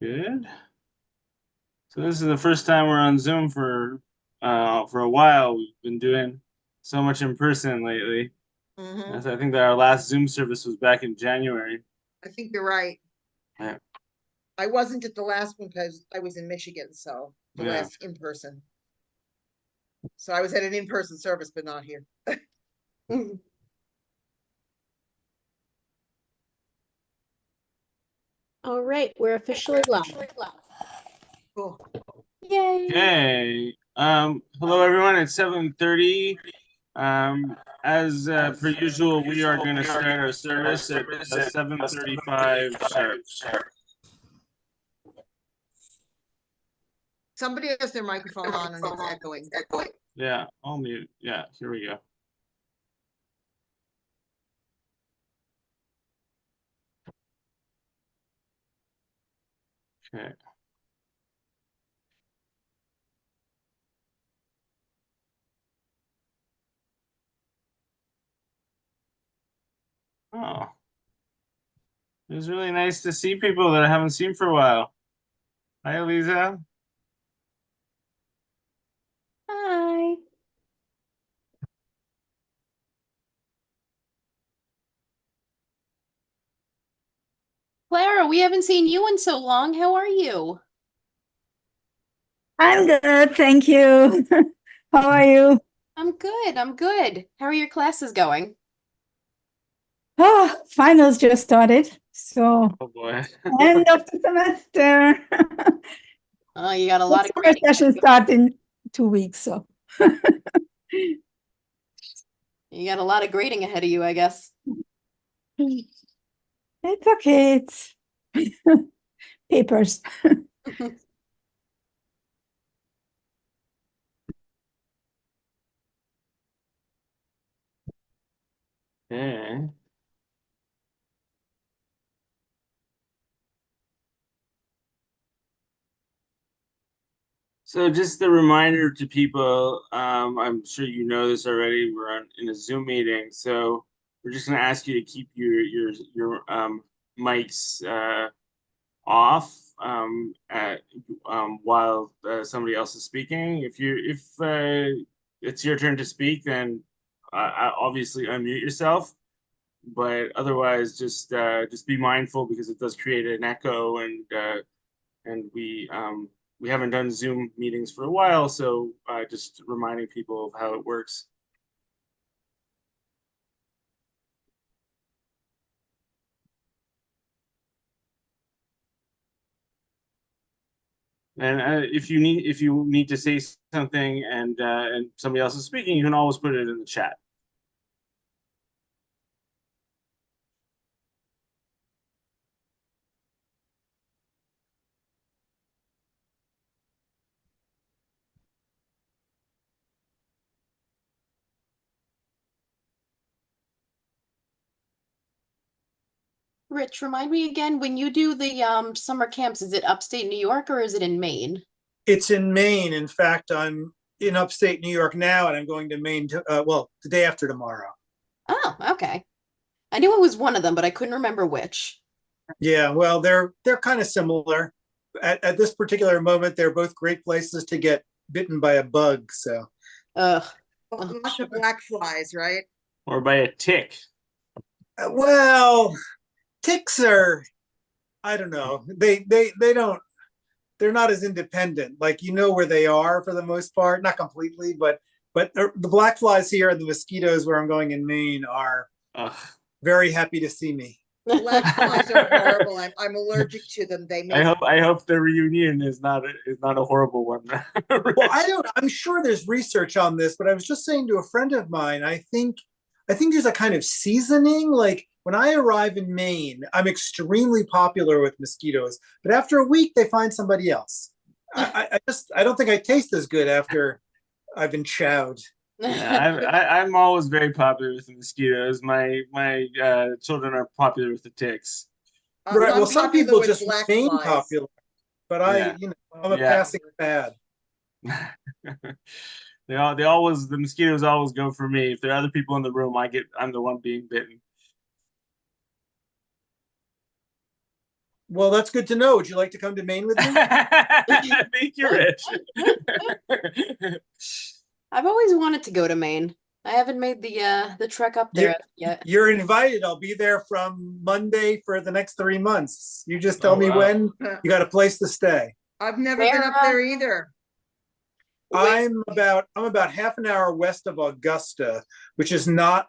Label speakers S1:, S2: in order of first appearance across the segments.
S1: Good. So this is the first time we're on Zoom for a while. We've been doing so much in person lately.
S2: Hmm.
S1: I think that our last Zoom service was back in January.
S2: I think you're right.
S1: Yeah.
S2: I wasn't at the last one because I was in Michigan, so the
S1: Yeah.
S2: last in person. So I was at an in person service, but not here.
S3: All right, we're officially live.
S2: Cool.
S3: Yay!
S1: Okay. Hello everyone. It's 7:30. As per usual, we are going to start our service at 7:35 sharp.
S2: Somebody has their microphone on and it's echoing.
S1: Yeah, I'll mute. Yeah, here we go. Okay. Oh, it was really nice to see people that I haven't seen for a while. Hi, Lisa.
S3: Hi. Clara, we haven't seen you in so long. How are you?
S4: I'm good, thank you. How are you?
S3: I'm good. I'm good. How are your classes going?
S4: Oh, finals just started, so
S1: Oh boy.
S4: end of the semester.
S3: Oh, you got a
S4: The
S3: lot of
S4: summer
S3: grading.
S4: session start in 2 weeks, so
S3: You got a lot of grading ahead of you, I guess.
S4: it's okay. It's papers.
S1: Okay. So just a reminder to people, I'm sure you know this already, in a Zoom meeting, so we're just gonna ask you to keep your mics off while somebody else is speaking. If it's your turn to speak, then obviously unmute yourself. But otherwise, just be mindful because it does create an echo, and we haven't done Zoom meetings for a while, so just reminding people of how it works. And if you need to say something and somebody else is speaking, you can always put it in the chat.
S3: Rich, remind me again, when you do the summer camps, is it upstate New York or is it in Maine?
S5: It's in Maine. In fact, I'm in upstate New York now, and I'm going to Maine, well, the day after tomorrow.
S3: Oh, okay. I knew it was one of them, but I couldn't remember which.
S5: Yeah, well, they're kind of similar. At this particular moment, they're both great places to get bitten by a bug. So,
S3: Ugh.
S2: Lots of black flies, right?
S1: Or by a tick.
S5: well, ticks are, I don't know. They don't. They're not as independent. Like you know where they are for the most part, not completely, but the black flies here and the mosquitoes where I'm going in Maine are
S1: Ugh.
S5: very happy to see me.
S2: Black flies are horrible. I'm allergic to them. They make
S1: I hope the reunion is not a horrible one.
S5: Well, I'm sure there's research on this, but I was just saying to a friend of mine, I think there's a kind of seasoning. Like when I arrive in Maine, I'm extremely popular with mosquitoes, but after a week they find somebody else. I don't think I taste as good after I've been chowed.
S1: I'm always very popular with the mosquitoes. My children are popular with the ticks.
S5: Right.
S2: I'm
S5: Well, some
S2: popular
S5: people
S2: with
S5: just
S2: black
S5: remain
S2: flies.
S5: popular, but
S1: Yeah.
S5: I'm a
S1: Yeah.
S5: passing fad.
S1: The mosquitoes always go for me. If there are other people in the room, I'm the one being bitten.
S5: Well, that's good to know. Would you like to come to Maine with me?
S1: Thank you, Rich.
S3: I've always wanted to go to Maine. I haven't made the trek up there yet.
S5: You're invited. I'll be there from Monday for the next 3 months. You just tell
S1: Oh,
S5: me
S1: wow.
S5: when. You got a place to stay.
S2: I've never
S3: Where,
S2: been up there either.
S5: I'm about half an hour west of Augusta, which is not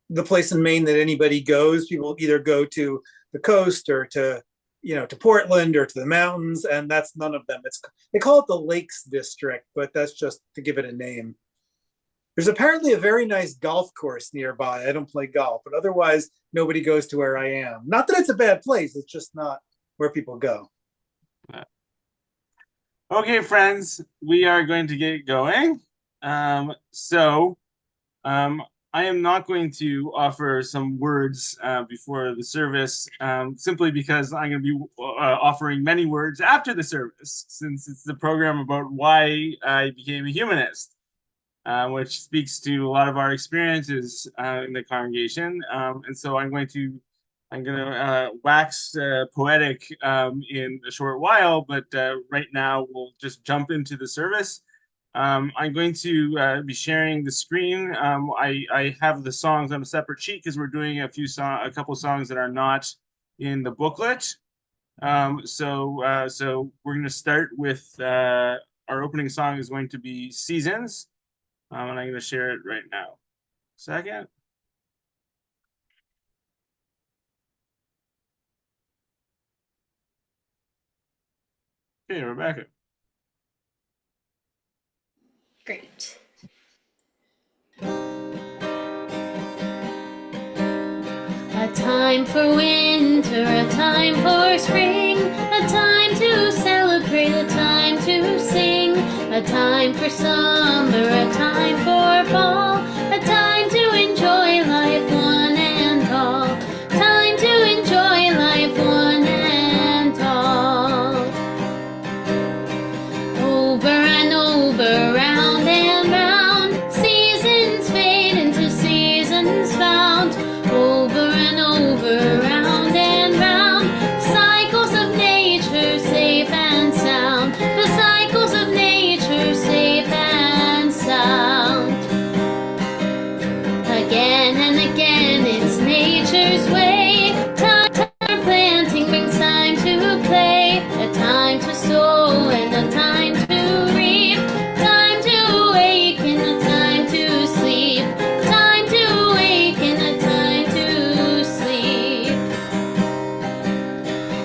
S5: the place in Maine that anybody goes. People either go to the coast or to Portland or to the mountains, and that's none of them. They call it the Lakes District, but that's just to give it a name. There's apparently a very nice golf course nearby. I don't play golf, but otherwise nobody goes to where I am. Not that it's a bad place, it's just not where people go.
S1: Okay, friends, we are going to get going. I am not going to offer some words before the service, simply because I'm going to be offering many words after the service, since it's the program about why I became a humanist, which speaks to a lot of our experiences in the congregation. And so I'm going to wax poetic in a short while, but right now we'll just jump into the service. I'm going to be sharing the screen. I have the songs on a separate sheet because we're doing a couple songs that are not in the booklet. So we're going to start with our opening song is going to be Seasons, and I'm going to share it right now. Second. Okay, Rebecca.
S6: Great. A time for winter, a time for spring, a time to celebrate, a time to sing, a time for summer, a time for fall, a time to enjoy life one and all, time to enjoy life one and all. Over and over, round and round, seasons fade into seasons found. Over and over, round and round, cycles of nature safe and sound. The cycles of nature safe and sound. Again and again, it's nature's way. Time for planting brings time to play. A time to sow and a time to reap. Time to awaken, a time to sleep. Time to awaken, a time to sleep.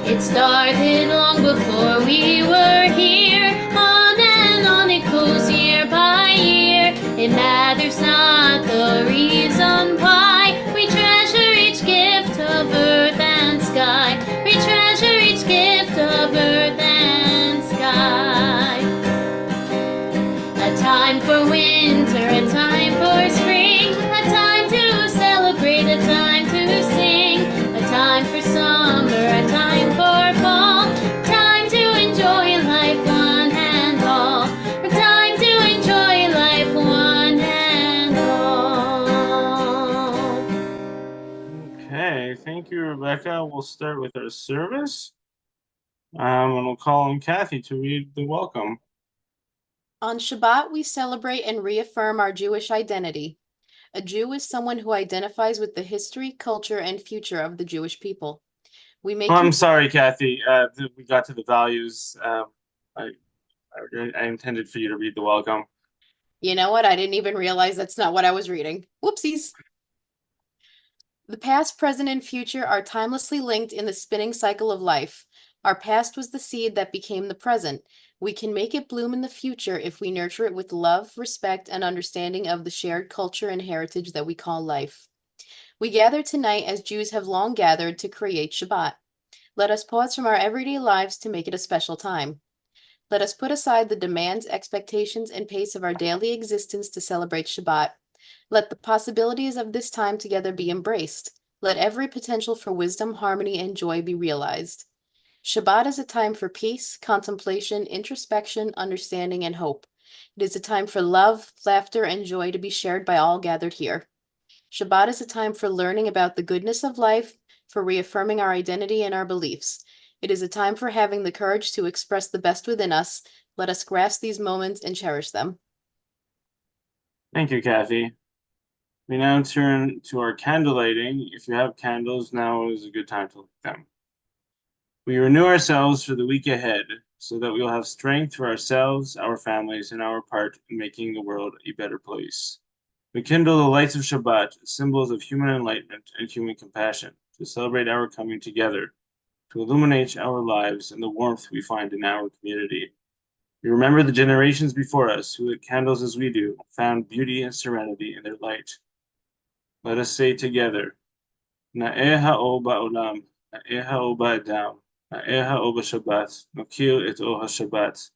S6: It started long before we were here. On and on it goes year by year. It matters not the reason why. We treasure each gift of earth and sky. We treasure each gift of earth and sky. A time for winter, a time for spring, a time to celebrate, a time to sing, a time for summer, a time for fall, time to enjoy life one and all, a time to enjoy life one and all.
S1: Okay, thank you, Rebecca. We'll start with our service. And we'll call on Kathy to read the welcome.
S3: On Shabbat, we celebrate and reaffirm our Jewish identity. A Jew is someone who identifies with the history, culture, and future of the Jewish people. We make
S1: Oh, I'm sorry, Kathy. We got to the values. I intended for you to read the welcome.
S3: You know what? I didn't even realize that's not what I was reading. Whoopsies. The past, present, and future are timelessly linked in the spinning cycle of life. Our past was the seed that became the present. We can make it bloom in the future if we nurture it with love, respect, and understanding of the shared culture and heritage that we call life. We gather tonight as Jews have long gathered to create Shabbat. Let us pause from our everyday lives to make it a special time. Let us put aside the demands, expectations, and pace of our daily existence to celebrate Shabbat. Let the possibilities of this time together be embraced. Let every potential for wisdom, harmony, and joy be realized. Shabbat is a time for peace, contemplation, introspection, understanding, and hope. It is a time for love, laughter, and joy to be shared by all gathered here. Shabbat is a time for learning about the goodness of life, for reaffirming our identity and our beliefs. It is a time for having the courage to express the best within us. Let us grasp these moments and cherish them.
S1: Thank you, Kathy. We now turn to our candle lighting. If you have candles, now is a good time to light them. We renew ourselves for the week ahead so that we will have strength for ourselves, our families, and our part in making the world a better place. We kindle the lights of Shabbat, symbols of human enlightenment and human compassion, to celebrate our coming together, to illuminate our lives and the warmth we find in our community. We remember the generations before us who lit candles as we do, found beauty and serenity in their light. Let us say together, Na'eh ha'or ba'olam, Na'eh ha'or ba'adam, Na'eh ha'or b'Shabbat, Nokil et or ha'Shabbat.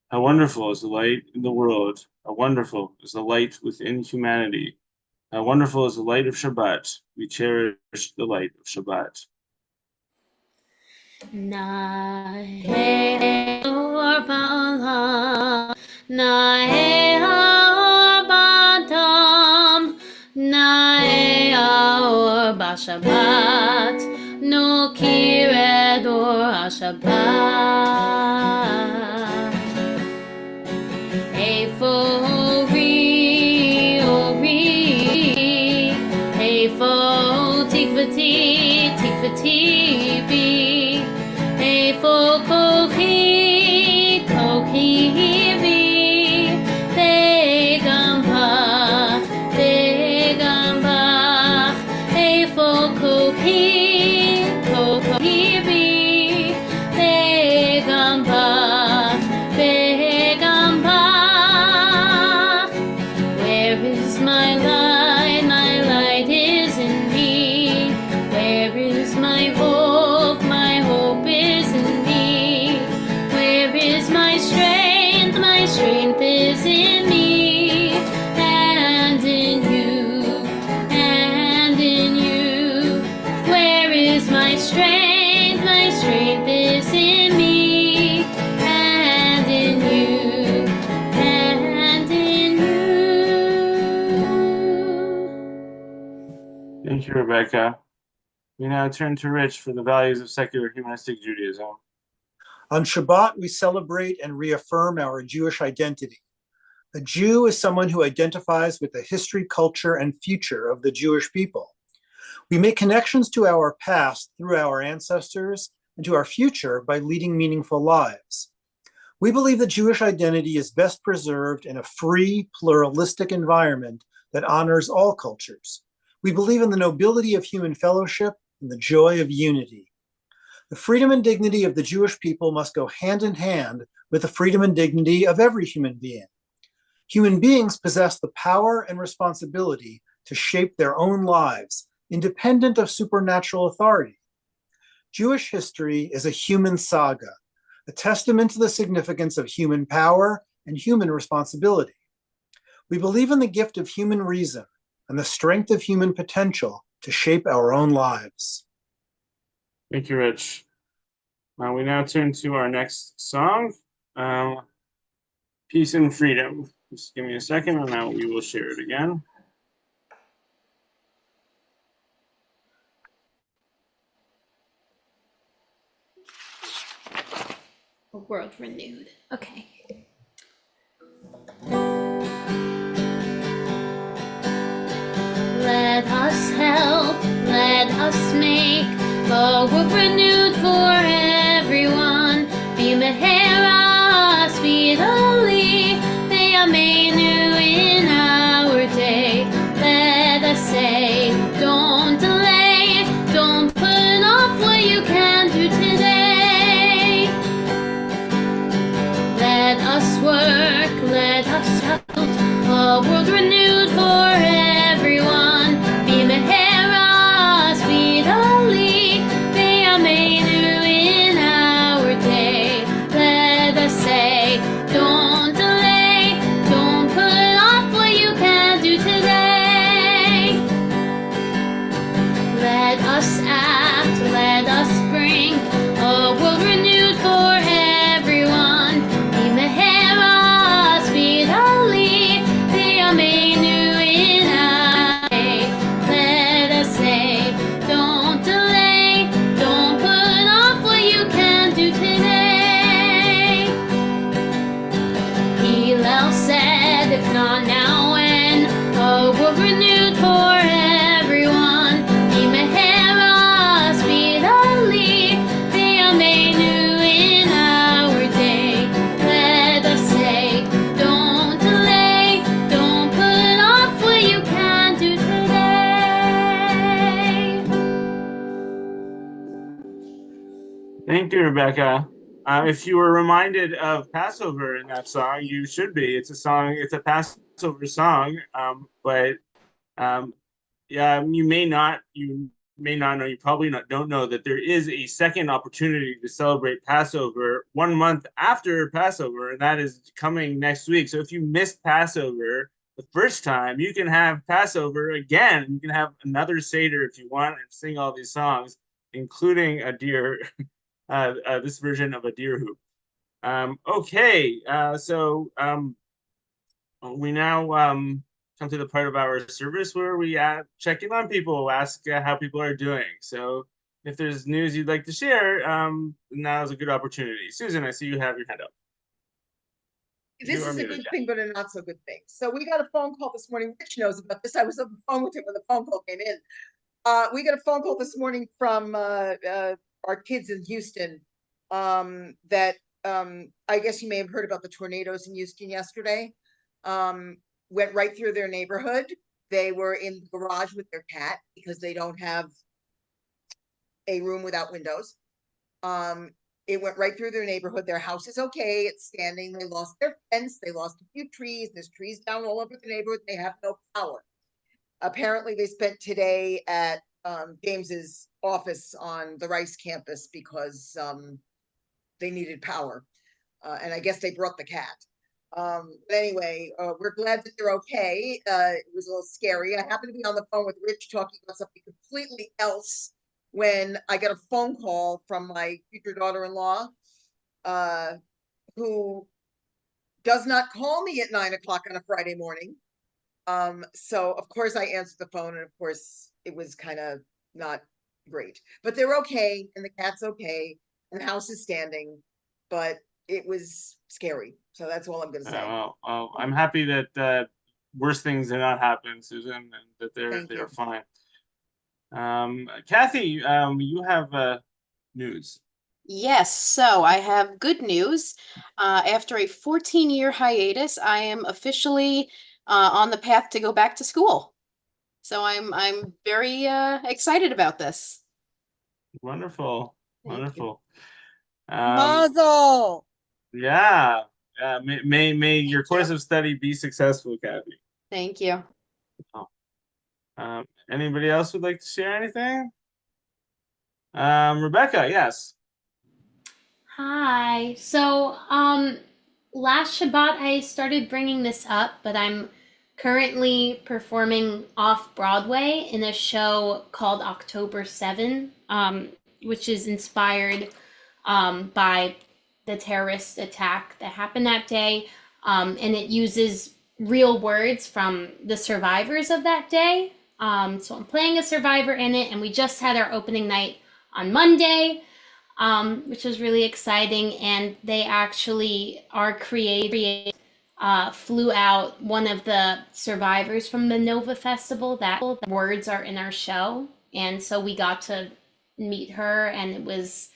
S1: How wonderful is the light in the world. How wonderful is the light within humanity. How wonderful is the light of Shabbat. We cherish the light of Shabbat.
S6: Na'eh ha'or ba'olam, Na'eh ha'or ba'adam, Na'eh ha'or b'Shabbat, Nokir et or ha'Shabbat. Eifo ori, Eifo tikvati, tikvati bi, Eifo kochi, kochi bi, Begamba, Begamba, Eifo kochi, kochi bi, Begamba, Begamba. Where is my light? My light is in me. Where is my hope? My hope is in me. Where is my strength? My strength is in me. And in you, and in you. Where is my strength? My strength is in me. And in you, and in you.
S1: Thank you, Rebecca. We now turn to Rich for the values of secular humanistic Judaism.
S5: On Shabbat, we celebrate and reaffirm our Jewish identity. A Jew is someone who identifies with the history, culture, and future of the Jewish people. We make connections to our past through our ancestors and to our future by leading meaningful lives. We believe that Jewish identity is best preserved in a free, pluralistic environment that honors all cultures. We believe in the nobility of human fellowship and the joy of unity. The freedom and dignity of the Jewish people must go hand in hand with the freedom and dignity of every human being. Human beings possess the power and responsibility to shape their own lives, independent of supernatural authority. Jewish history is a human saga, a testament to the significance of human power and human responsibility. We believe in the gift of human reason and the strength of human potential to shape our own lives.
S1: Thank you, Rich. We now turn to our next song, Peace and Freedom. Just give me a second and now we will share it again.
S6: A world renewed. Okay. Let us help, let us make a world renewed for everyone. B'mehera speedily, B'yameinu in our day. Let us say, don't delay, don't put off what you can do today. Let us work, let us help, a world renewed for everyone. B'mehera speedily, B'yameinu in our day. Let us say, don't delay, don't put off what you can do today. Let us act, let us bring a world renewed for everyone. B'mehera speedily, B'yameinu hope renewed for everyone. Imahera speedily, Beamenu in our day. Let us say, don't delay, don't put off what you can do today.
S1: Thank you, Rebecca. If you were reminded of Passover in that song, you should be. It's a Passover song, but yeah, you may not know, you probably don't know that there is a second opportunity to celebrate Passover 1 month after Passover, and that is coming next week. So if you missed Passover the first time, you can have Passover again. You can have another Seder if you want and sing all these songs, including a deer. This version of a deer hoop. Okay, so we now come to the part of our service where we check in on people, ask how people are doing. So if there's news you'd like to share, now is a good opportunity. Susan, I see you have your hand up.
S2: This is a good thing, but a not so good thing. So we got a phone call this morning. Rich knows about this. I was on the phone with him when the phone call came in. We got a phone call this morning from our kids in Houston that I guess you may have heard about the tornadoes in Houston yesterday. Went right through their neighborhood. They were in the garage with their cat because they don't have a room without windows. It went right through their neighborhood. Their house is okay. It's standing. They lost their fence. They lost a few trees. There's trees down all over the neighborhood. They have no power. Apparently they spent today at James's office on the Rice campus because they needed power. And I guess they brought the cat. But anyway, we're glad that they're okay. It was a little scary. I happened to be on the phone with Rich talking about something completely else when I got a phone call from my future daughter-in-law, who does not call me at 9 o'clock on a Friday morning. So of course I answered the phone, and of course it was kind of not great, but they're okay, and the cat's okay, and the house is standing, but it was scary. So that's all I'm gonna say.
S1: Well, I'm happy that worse things did not happen, Susan, and that they're fine. Kathy, you have news.
S3: Yes, so I have good news. After a 14-year hiatus, I am officially on the path to go back to school. So I'm very excited about this.
S1: Wonderful,
S3: Thank you.
S1: wonderful.
S4: Mazel.
S1: Yeah, may your course of study be successful, Kathy.
S3: Thank you.
S1: Anybody else would like to share anything? Rebecca, yes.
S6: Hi. So, last Shabbat I started bringing this up, but I'm currently performing off Broadway in a show called October 7, which is inspired by the terrorist attack that happened that day. And it uses real words from the survivors of that day. So I'm playing a survivor in it, and we just had our opening night on Monday, which was really exciting. And they actually, our creator flew out one of the survivors from the Nova Festival. That words are in our show. And so we got to meet her, and it was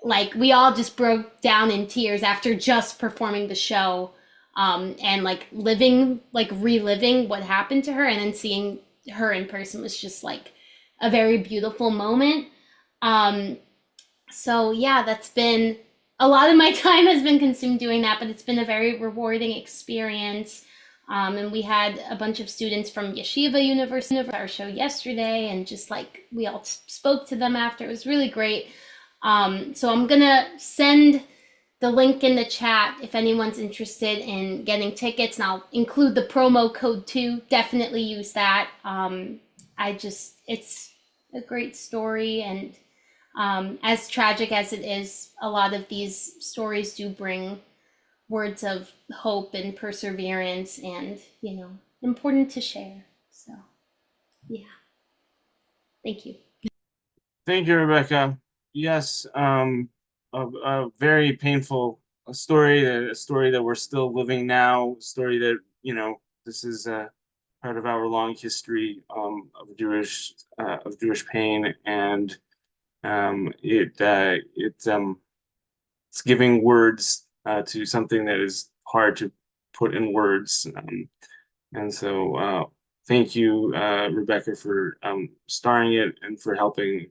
S6: like we all just broke down in tears after just performing the show, and like reliving what happened to her, and then seeing her in person was just like a very beautiful moment. So yeah, that's been a lot of my time has been consumed doing that, but it's been a very rewarding experience. And we had a bunch of students from Yeshiva University at our show yesterday, and just like we all spoke to them after. It was really great. So I'm gonna send the link in the chat if anyone's interested in getting tickets, and I'll include the promo code too. Definitely use that. It's a great story, and as tragic as it is, a lot of these stories do bring words of hope and perseverance, and important to share. So yeah, thank you.
S1: Thank you, Rebecca. Yes, a very painful story, a story that we're still living now, a story that, this is part of our long history of Jewish pain, and it's giving words to something that is hard to put in words. And so thank you, Rebecca, for starring it and for helping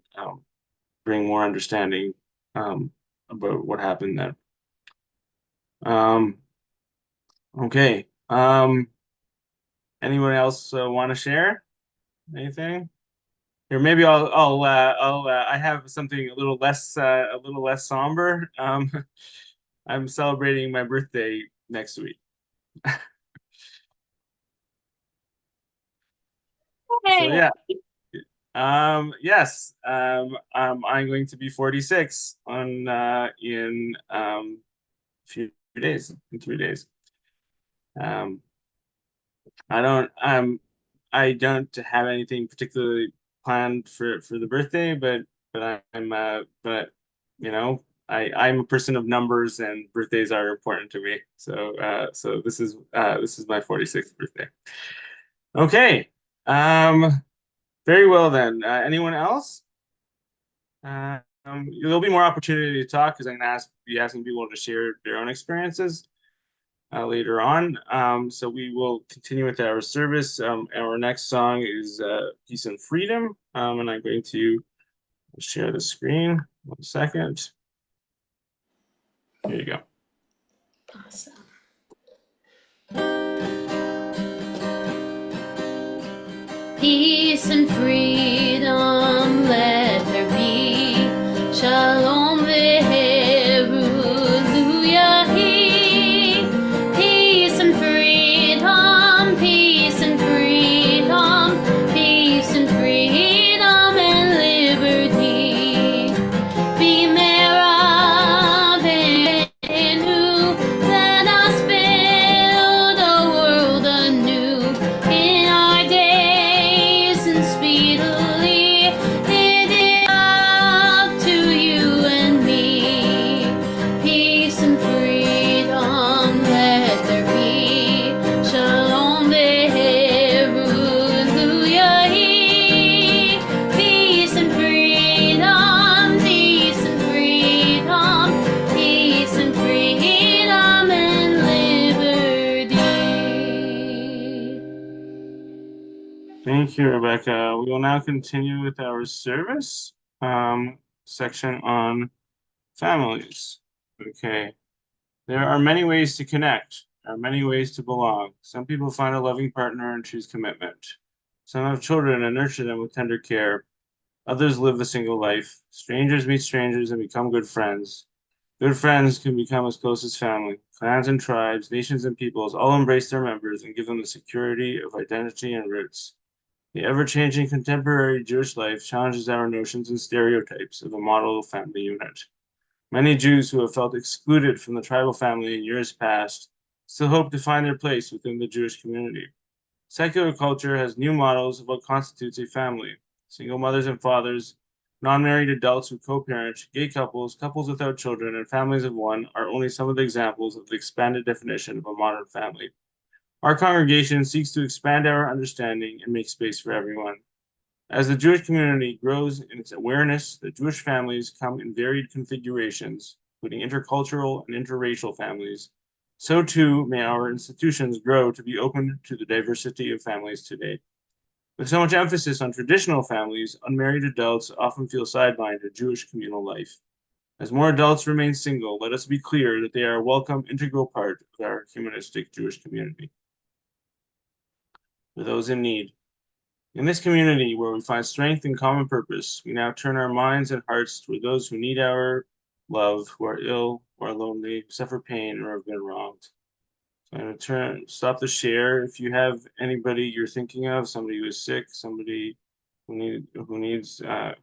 S1: bring more understanding about what happened there. Okay. Anyone else want to share anything? Here, maybe I have something a little less somber. I'm celebrating my birthday next week. So yeah. Yes. I'm going to be 46 in a few days, in 3 days. I don't have anything particularly planned for the birthday, but you know, I'm a person of numbers and birthdays are important to me. So this is my 46th birthday. Okay. Very well then. Anyone else? There'll be more opportunity to talk because I'm gonna be asking people to share their own experiences later on. So we will continue with our service. Our next song is Peace and Freedom. And I'm going to share the screen. 1 second. Here you go.
S6: Awesome. Peace and freedom, let there be. Shalom ve'eruluya hi. Peace and freedom, peace and freedom, peace and freedom and liberty. B'meira v'enu, let us build a world anew in our days and speedily. It is up to you and me. Peace and freedom, let there be. Shalom ve'eruluya hi. Peace and freedom, peace and freedom, peace and freedom and liberty.
S1: Thank you, Rebecca. We will now continue with our service section on families. Okay. There are many ways to connect. There are many ways to belong. Some people find a loving partner and choose commitment. Some have children and nurture them with tender care. Others live a single life. Strangers meet strangers and become good friends. Good friends can become as close as family. Clans and tribes, nations and peoples all embrace their members and give them the security of identity and roots. The ever-changing contemporary Jewish life challenges our notions and stereotypes of a model family unit. Many Jews who have felt excluded from the tribal family in years past still hope to find their place within the Jewish community. Secular culture has new models of what constitutes a family. Single mothers and fathers, non-married adults who co-parent, gay couples, couples without children, and families of one are only some of the examples of the expanded definition of a modern family. Our congregation seeks to expand our understanding and make space for everyone. As the Jewish community grows in its awareness that Jewish families come in varied configurations, including intercultural and interracial families, so too may our institutions grow to be open to the diversity of families today. With so much emphasis on traditional families, unmarried adults often feel sidelined in Jewish communal life. As more adults remain single, let us be clear that they are a welcome, integral part of our humanistic Jewish community. For those in need. In this community where we find strength and common purpose, we now turn our minds and hearts toward those who need our love, who are ill, who are lonely, who suffer pain, or have been wronged. So I'm going to stop the share. If you have anybody you're thinking of, somebody who is sick, somebody who needs our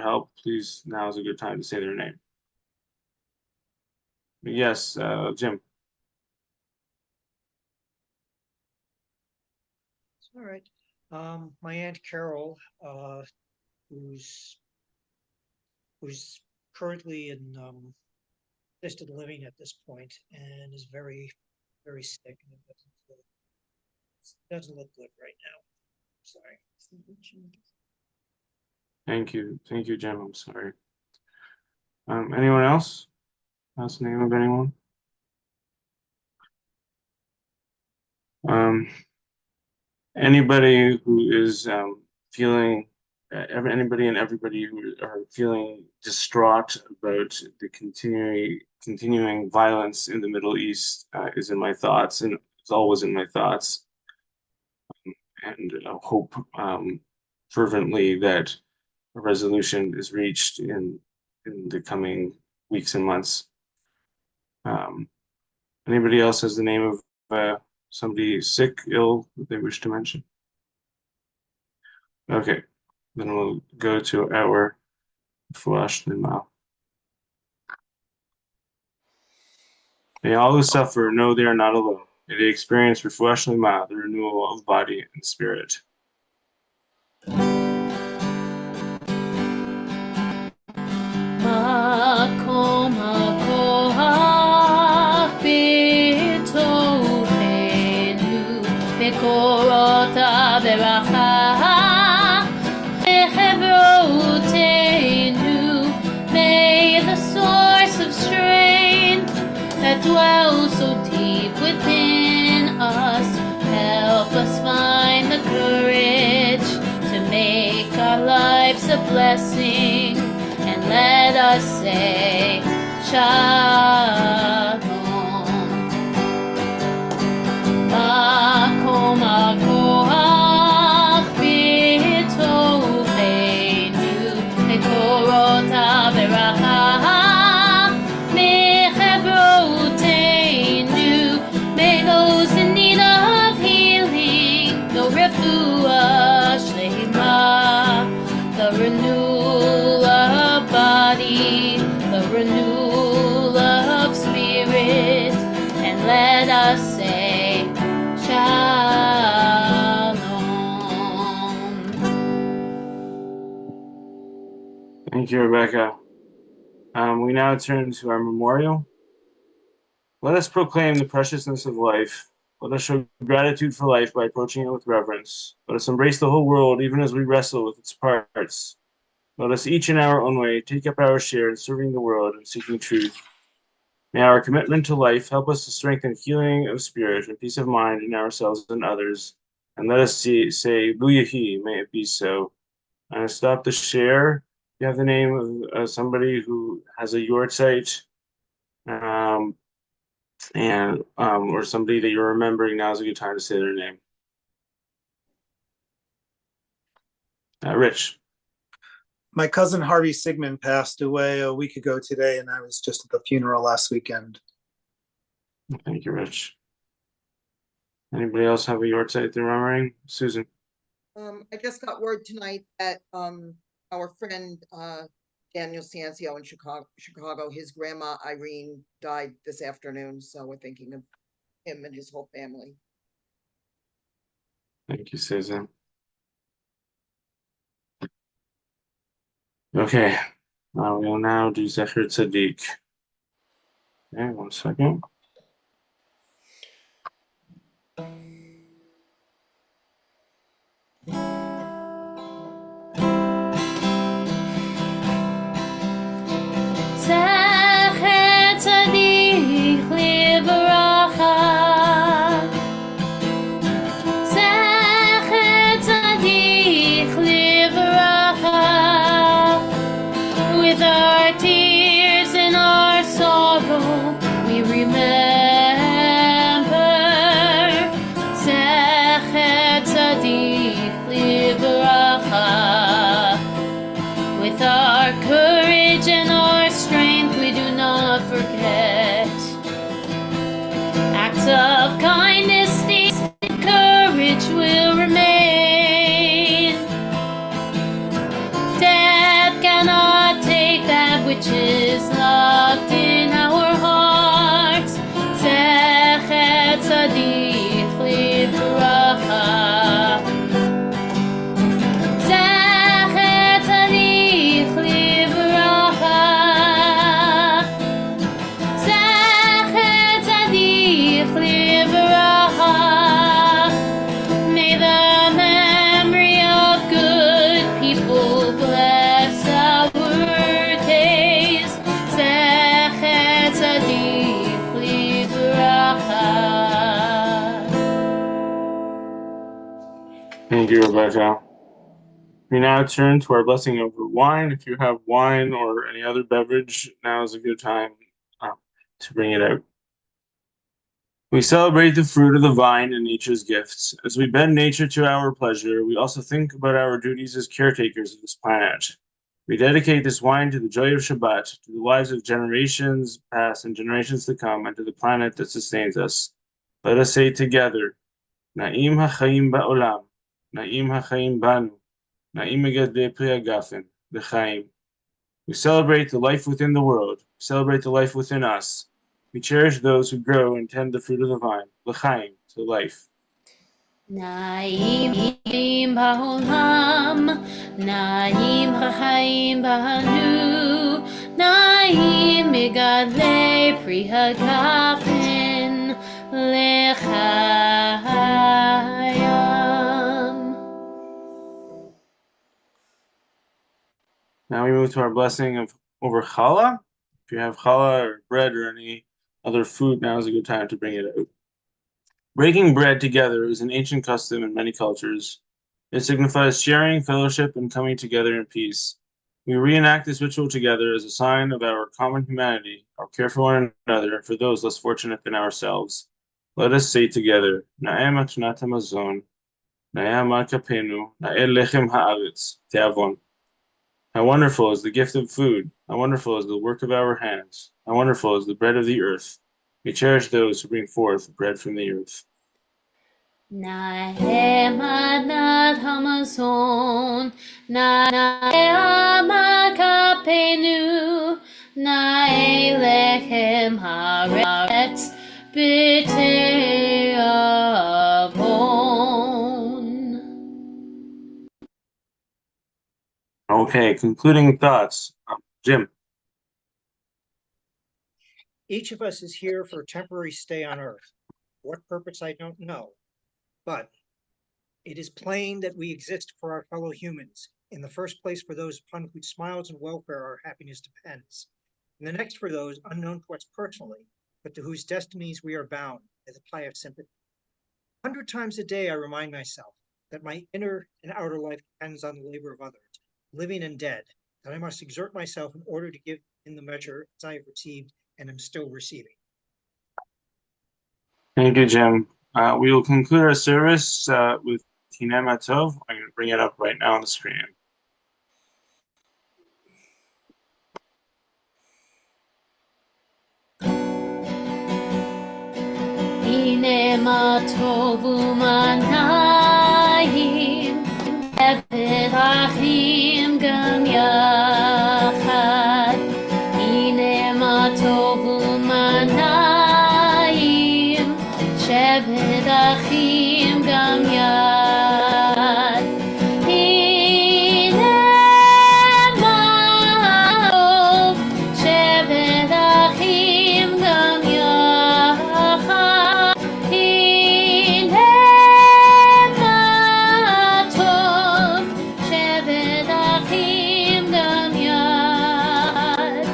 S1: help, please, now is a good time to say their name. Yes, Jim.
S7: All right. My Aunt Carol, who's currently in assisted living at this point and is very, very sick and doesn't feel doesn't look good right now. Sorry.
S1: Thank you, Jim. I'm sorry. Anyone else? Last name of anyone? Anybody who is feeling, anybody and everybody who are feeling distraught about the continuing violence in the Middle East is in my thoughts, and it's always in my thoughts. And I hope fervently that a resolution is reached in the coming weeks and months. Anybody else has the name of somebody sick, ill that they wish to mention? Okay, then we'll go to our Fuash Lima. May all who suffer know they are not alone. May they experience Refuash Lima, the renewal of body and spirit.
S6: May the source of strength that dwells so deep within us help us find the courage to make our lives a blessing, and let us say Shalom. Makom hakoach b'tovenu mekorot haberacha mechevrotenu. May those in need of healing know refuah shlema, the renewal of body, the renewal of spirit, and let us say Shalom.
S1: Thank you, Rebecca. We now turn to our memorial. Let us proclaim the preciousness of life. Let us show gratitude for life by approaching it with reverence. Let us embrace the whole world even as we wrestle with its parts. Let us each in our own way take up our share in serving the world and seeking truth. May our commitment to life help us to strengthen healing of spirit and peace of mind in ourselves and others. And let us say, Lu Yahi, may it be so. I'm going to stop the share. You have the name of somebody who has a yahrzeit, or somebody that you're remembering. Now is a good time to say their name. Rich.
S5: My cousin Harvey Sigmund passed away a week ago today, and I was just at the funeral last weekend.
S1: Thank you, Rich. Anybody else have a yahrzeit they're remembering? Susan.
S2: I just got word tonight that our friend Daniel Sancio in Chicago, his grandma Irene died this afternoon, so we're thinking of him and his whole family.
S1: Thank you, Susan. Okay, we'll now do Zecher Tzaddik. Okay, 1 second.
S6: Zecher Tzaddik Livracha. Zecher Tzaddik Livracha. With our tears and our sorrow, we remember Zecher Tzaddik Livracha. With our courage and our strength, we do not forget. Acts of kindness, and courage will remain. Death cannot take that which is locked in our hearts. Zecher Tzaddik Livracha. Zecher Tzaddik Livracha. Zecher Tzaddik Livracha.
S1: Thank you, Rebecca. We now turn to our blessing over wine. If you have wine or any other beverage, now is a good time to bring it out. We celebrate the fruit of the vine and nature's gifts. As we bend nature to our pleasure, we also think about our duties as caretakers of this planet. We dedicate this wine to the joy of Shabbat, to the lives of generations past and generations to come, and to the planet that sustains us. Let us say together, Na'im ha'chaim ba'olam, Na'im ha'chaim banu, Na'im megadlei pri hagafen, L'chaim. We celebrate the life within the world. We celebrate the life within us. We cherish those who grow and tend the fruit of the vine, L'chaim, to life.
S6: Na'im ba'olam, Na'im ha'chaim banu, Na'im megadlei pri hagafen, L'chaim.
S1: Now we move to our blessing of over challah. If you have challah or bread or any other food, now is a good time to bring it out. Breaking bread together is an ancient custom in many cultures. It signifies sharing, fellowship, and coming together in peace. We reenact this ritual together as a sign of our common humanity, our care for one another, and for those less fortunate than ourselves. Let us say together, Na'eh matnat hamazon, Na'eh amal kapenu, Na'eh lechem haaretz, te'avon. How wonderful is the gift of food. How wonderful is the work of our hands. How wonderful is the bread of the earth. We cherish those who bring forth bread from the earth.
S6: Na'eh matnat hamazon, Na'eh amal kapenu, Na'eh lechem haaretz, b'te'avon.
S1: Okay, concluding thoughts. Jim.
S7: Each of us is here for a temporary stay on Earth. What purpose, I don't know. But it is plain that we exist for our fellow humans, in the first place for those upon whose smiles and welfare our happiness depends, and the next for those unknown to us personally, but to whose destinies we are bound as a tie of sympathy. 100 times a day I remind myself that my inner and outer life depends on the labor of others, living and dead, that I must exert myself in order to give in the measure as I have received and am still receiving.
S1: Thank you, Jim. We will conclude our service with Tina Matov. I'm going to bring it up right now on the screen.
S6: Hine ma tov u'manayim, evet achim gam yachad. Hine ma tov u'manayim, shevet achim gam yad. Hine ma tov, shevet achim gam yachad. Hine ma tov, shevet achim gam yad.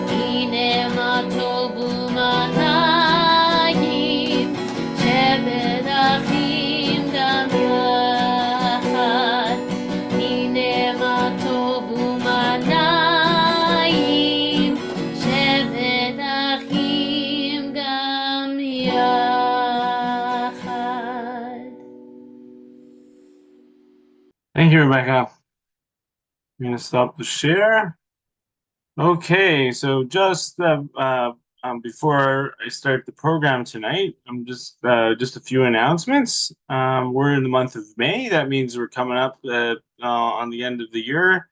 S6: Hine ma tov u'manayim, shevet achim gam yachad. Hine ma tov u'manayim, shevet achim gam yachad.
S1: Thank you, Rebecca. I'm going to stop the share. Okay, so just before I start the program tonight, I'm just a few announcements. We're in the month of May. That means we're coming up on the end of the year.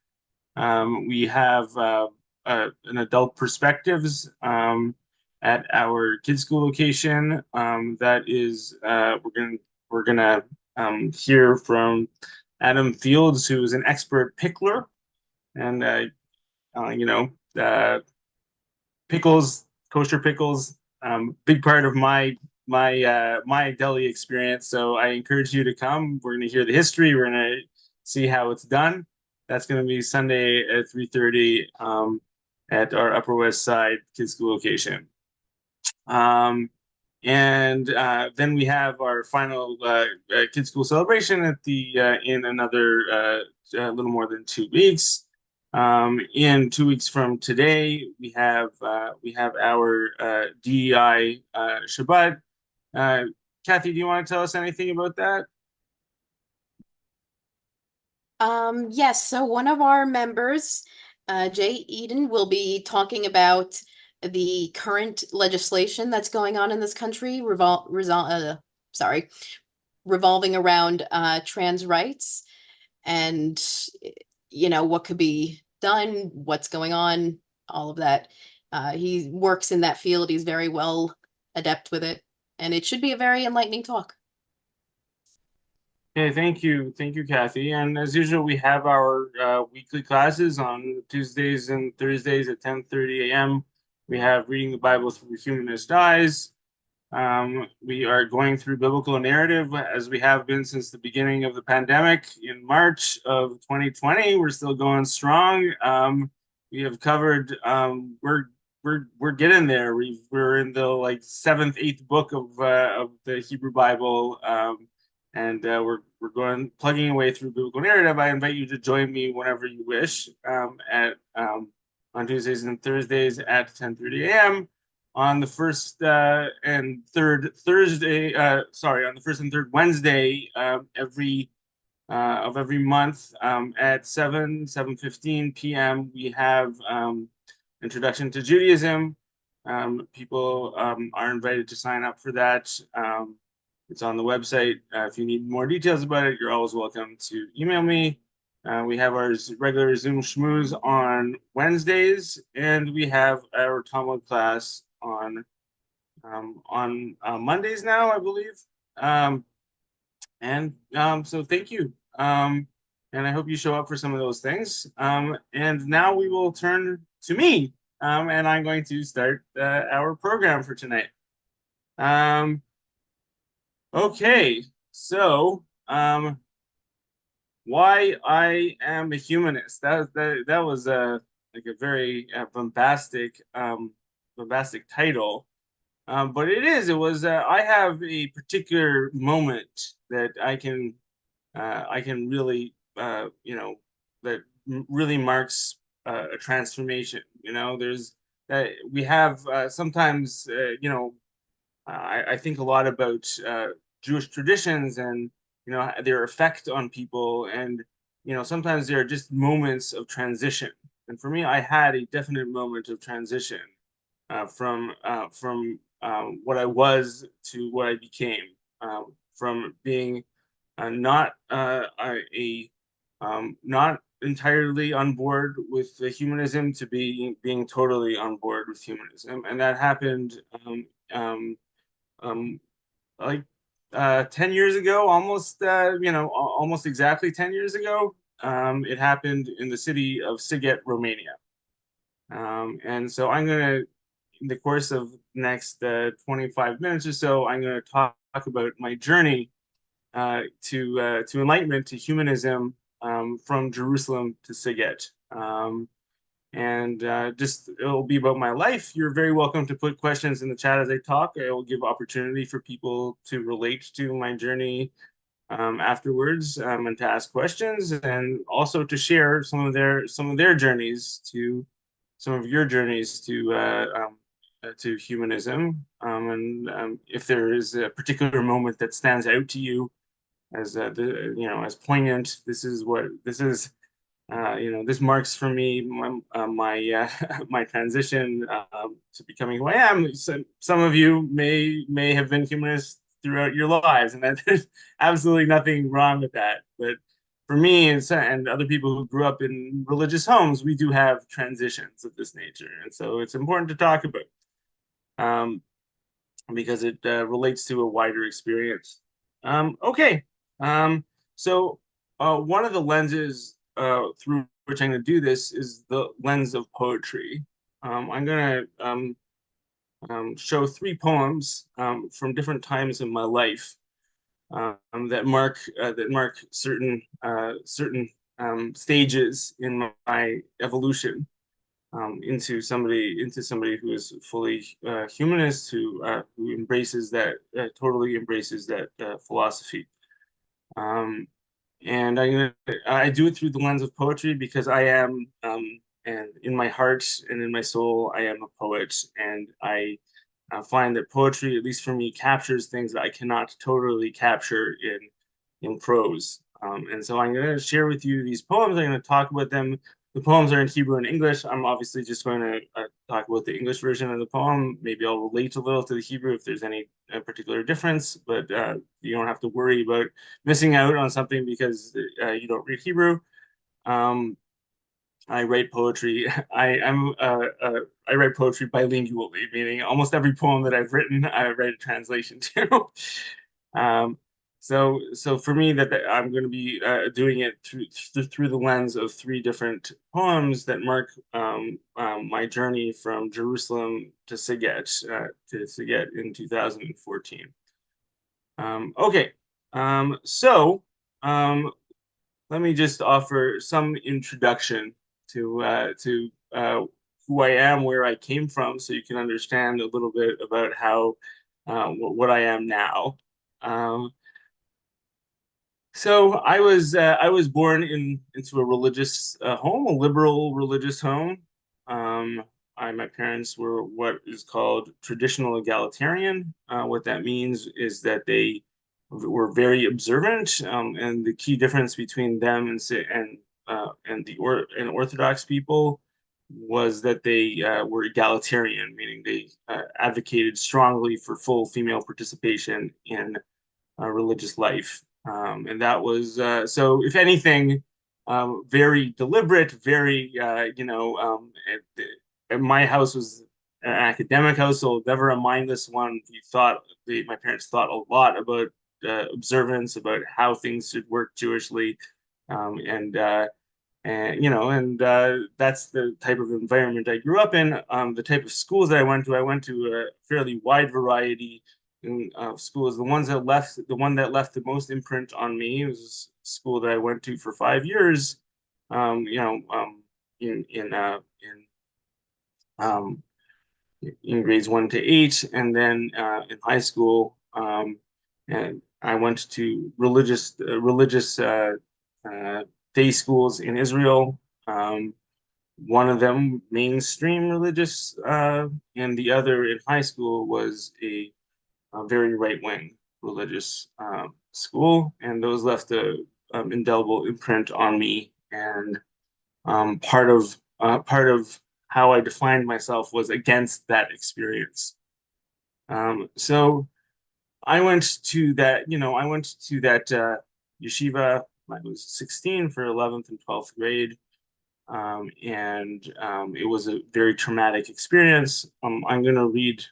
S1: We have an adult perspectives at our kids school location. That is we're gonna hear from Adam Fields, who is an expert pickler, and pickles, kosher pickles, big part of my deli experience. So I encourage you to come. We're going to hear the history. We're going to see how it's done. That's going to be Sunday at 3:30 at our Upper West Side Kids School location. And then we have our final kids school celebration at the in another little more than 2 weeks. In 2 weeks from today, we have our DEI Shabbat. Kathy, do you want to tell us anything about that?
S3: Yes, so one of our members, Jay Eden, will be talking about the current legislation that's going on in this country, revolving around trans rights and what could be done, what's going on, all of that. He works in that field. He's very well adept with it, and it should be a very enlightening talk.
S1: Okay, thank you, Kathy. And as usual, we have our weekly classes on Tuesdays and Thursdays at 10:30 a.m. We have reading the Bible through humanist eyes. We are going through biblical narrative as we have been since the beginning of the pandemic in March of 2020. We're still going strong. We have covered. We're getting there. We're in the like 7th, 8th book of the Hebrew Bible. And we're plugging away through biblical narrative. I invite you to join me whenever you wish on Tuesdays and Thursdays at 10:30 a.m. On the first and third Wednesday every month at 7:15 p.m. we have Introduction to Judaism. People are invited to sign up for that. It's on the website. If you need more details about it, you're always welcome to email me. We have our regular Zoom schmooze on Wednesdays, and we have our Talmud class on Mondays now, I believe. So thank you. And I hope you show up for some of those things. And now we will turn to me, and I'm going to start our program for tonight. Okay, so why I am a humanist. That was like a very bombastic title, but it was. I have a particular moment that I can really that really marks a transformation. There's we have sometimes I think a lot about Jewish traditions and their effect on people, and sometimes there are just moments of transition. And for me, I had a definite moment of transition from what I was to what I became, from being not not entirely on board with the humanism to being totally on board with humanism, and that happened like 10 years ago, almost almost exactly 10 years ago. It happened in the city of Sighet, Romania. And so I'm gonna, in the course of the next 25 minutes or so, I'm gonna talk about my journey to enlightenment, to humanism, from Jerusalem to Sighet. And just it'll be about my life. You're very welcome to put questions in the chat as I talk. I will give opportunity for people to relate to my journey afterwards, and to ask questions, and also to share some of their journeys, to some of your journeys to humanism. And if there is a particular moment that stands out to you as as poignant, this is this marks for me my transition to becoming who I am. Some of you may have been humanists throughout your lives, and there's absolutely nothing wrong with that. But for me and other people who grew up in religious homes, we do have transitions of this nature, and so it's important to talk about because it relates to a wider experience. Okay, so one of the lenses through which I'm going to do this is the lens of poetry. I'm going to show 3 poems from different times in my life that mark certain stages in my evolution. into somebody who is fully humanist, who embraces that totally embraces that philosophy. And I do it through the lens of poetry because I am, and in my heart and in my soul, I am a poet, and I find that poetry, at least for me, captures things that I cannot totally capture in prose. And so I'm going to share with you these poems. I'm going to talk about them. The poems are in Hebrew and English. I'm obviously just going to talk about the English version of the poem. Maybe I'll relate a little to the Hebrew if there's any particular difference, but you don't have to worry about missing out on something because you don't read Hebrew. I write poetry. I write poetry bilingually, meaning almost every poem that I've written, I write a translation to. So for me, that I'm going to be doing it through the lens of 3 different poems that mark my journey from Jerusalem to Siget in 2014. Okay, so let me just offer some introduction to who I am, where I came from, so you can understand a little bit about how what I am now. So I was born into a religious home, a liberal religious home. My parents were what is called traditional egalitarian. What that means is that they were very observant, and the key difference between them and Orthodox people was that they were egalitarian, meaning they advocated strongly for full female participation in religious life. And that was, so if anything, very deliberate, very, my house was an academic household, never a mindless one. My parents thought a lot about observance, about how things should work Jewishly. That's the type of environment I grew up in. The type of schools that I went to a fairly wide variety in schools. The one that left the most imprint on me was a school that I went to for 5 years. In grades 1 to 8, and then in high school, and I went to religious day schools in Israel. One of them mainstream religious, and the other in high school was a very right-wing religious school, and those left a indelible imprint on me. And part of how I defined myself was against that experience. So I went to that yeshiva when I was 16 for 11th and 12th grade. And it was a very traumatic experience. I'm going to read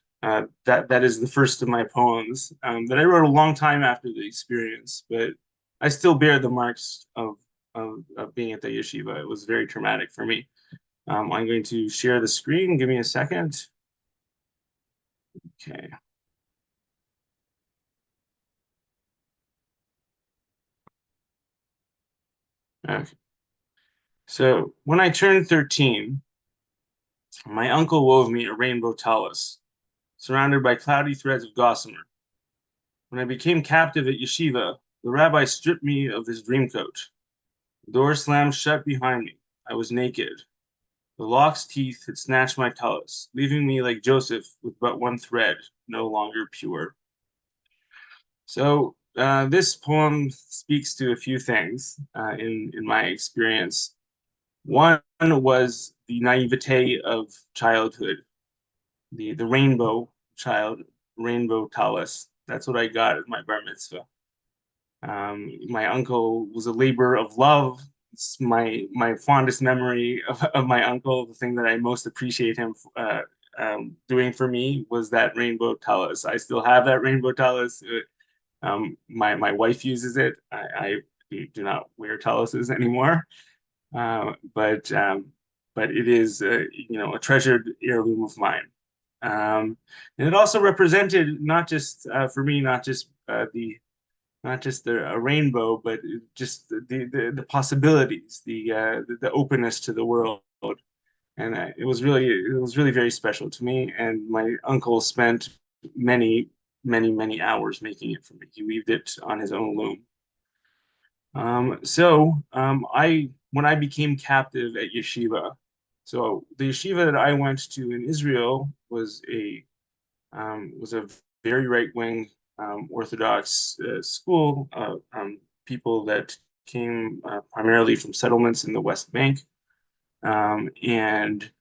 S1: that is the first of my poems that I wrote a long time after the experience, but I still bear the marks of being at the yeshiva. It was very traumatic for me. I'm going to share the screen. Give me a second. Okay. Okay. So when I turned 13, my uncle wove me a rainbow tallis, surrounded by cloudy threads of gossamer. When I became captive at yeshiva, the rabbi stripped me of this dream coat. The door slammed shut behind me. I was naked. The lock's teeth had snatched my tallis, leaving me like Joseph with but one thread, no longer pure. So this poem speaks to a few things in my experience. One was the naivete of childhood, the rainbow tallis. That's what I got at my bar mitzvah. My uncle was a labor of love. It's my fondest memory of my uncle. The thing that I most appreciate him doing for me was that rainbow tallis. I still have that rainbow tallis. My wife uses it. I do not wear tallises anymore, but it is a treasured heirloom of mine. And it also represented not just for me, not just a rainbow, but just the possibilities, the openness to the world. and it was really very special to me. And my uncle spent many hours making it for me. He weaved it on his own loom. When I became captive at yeshiva, so the yeshiva that I went to in Israel was a very right-wing Orthodox school. People that came primarily from settlements in the West Bank, and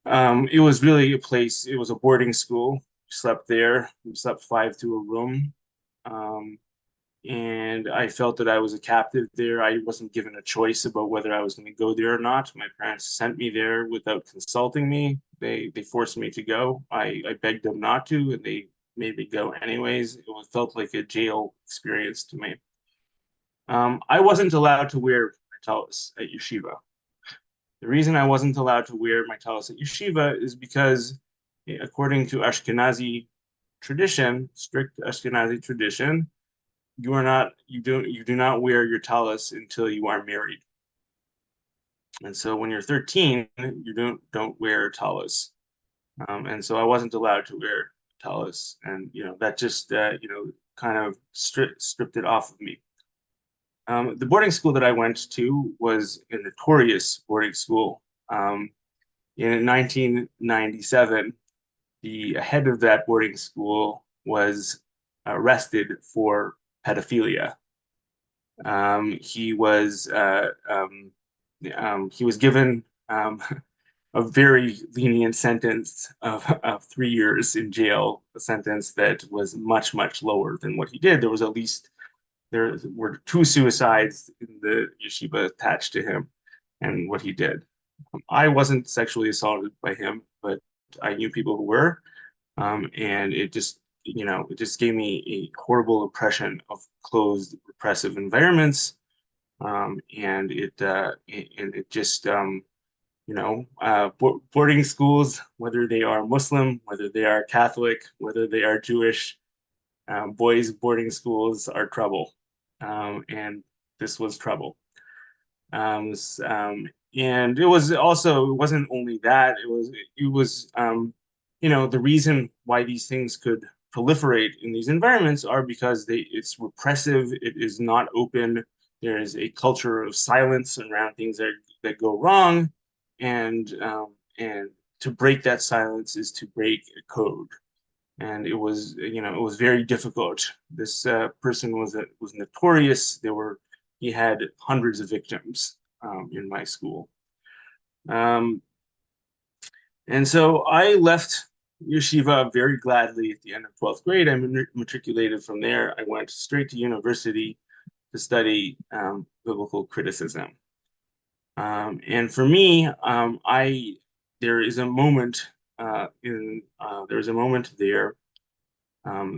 S1: it was really a place. It was a boarding school. We slept there. We slept 5 to a room. And I felt that I was a captive there. I wasn't given a choice about whether I was going to go there or not. My parents sent me there without consulting me. They forced me to go. I begged them not to, and they made me go anyways. It felt like a jail experience to me. I wasn't allowed to wear my tallis at yeshiva. The reason I wasn't allowed to wear my tallis at yeshiva is because, according to Ashkenazi tradition, strict Ashkenazi tradition, you do not wear your tallis until you are married. And so when you're 13, you don't wear tallis. And so I wasn't allowed to wear tallis, and that just kind of stripped it off of me. The boarding school that I went to was a notorious boarding school. In 1997, the head of that boarding school was arrested for pedophilia. He was given a very lenient sentence of 3 years in jail, a sentence that was much lower than what he did. There were 2 suicides in the yeshiva attached to him and what he did. I wasn't sexually assaulted by him, but I knew people who were, and it just gave me a horrible impression of closed, repressive environments, and it just boarding schools, whether they are Muslim, whether they are Catholic, whether they are Jewish, boys' boarding schools are trouble, and this was trouble. And it wasn't only that. It was the reason why these things could proliferate in these environments are because it's repressive. It is not open. There is a culture of silence around things that go wrong, and to break that silence is to break a code. And it was very difficult. This person was notorious. He had hundreds of victims in my school. And so I left yeshiva very gladly at the end of 12th grade. I matriculated from there. I went straight to university to study biblical criticism. And for me, there is a moment there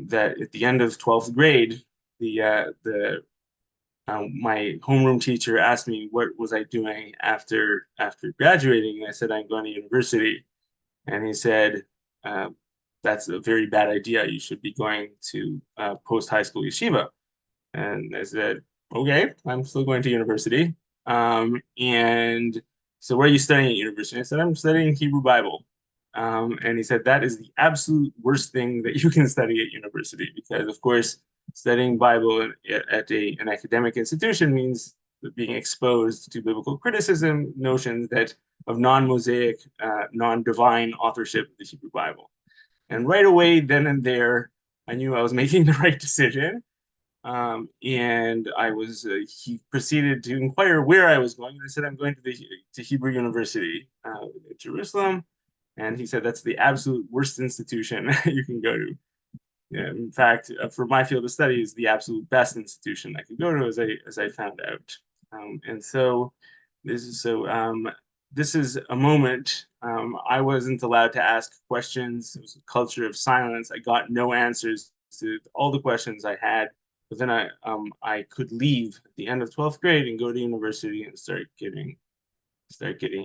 S1: that at the end of 12th grade, my homeroom teacher asked me what was I doing after graduating, and I said I'm going to university, and he said that's a very bad idea. You should be going to post high school yeshiva. And I said, okay, I'm still going to university. And so where are you studying at university? I said, I'm studying Hebrew Bible. And he said, that is the absolute worst thing that you can study at university, because of course, studying Bible at an academic institution means being exposed to biblical criticism, notions of non-Mosaic, non-divine authorship of the Hebrew Bible. And right away, then and there, I knew I was making the right decision. And he proceeded to inquire where I was going. And I said, I'm going to Hebrew University in Jerusalem. And he said, that's the absolute worst institution you can go to. In fact, for my field of study, is the absolute best institution I could go to, as I found out. And so this is a moment. I wasn't allowed to ask questions. It was a culture of silence. I got no answers to all the questions I had. But then I could leave at the end of 12th grade and go to university and start getting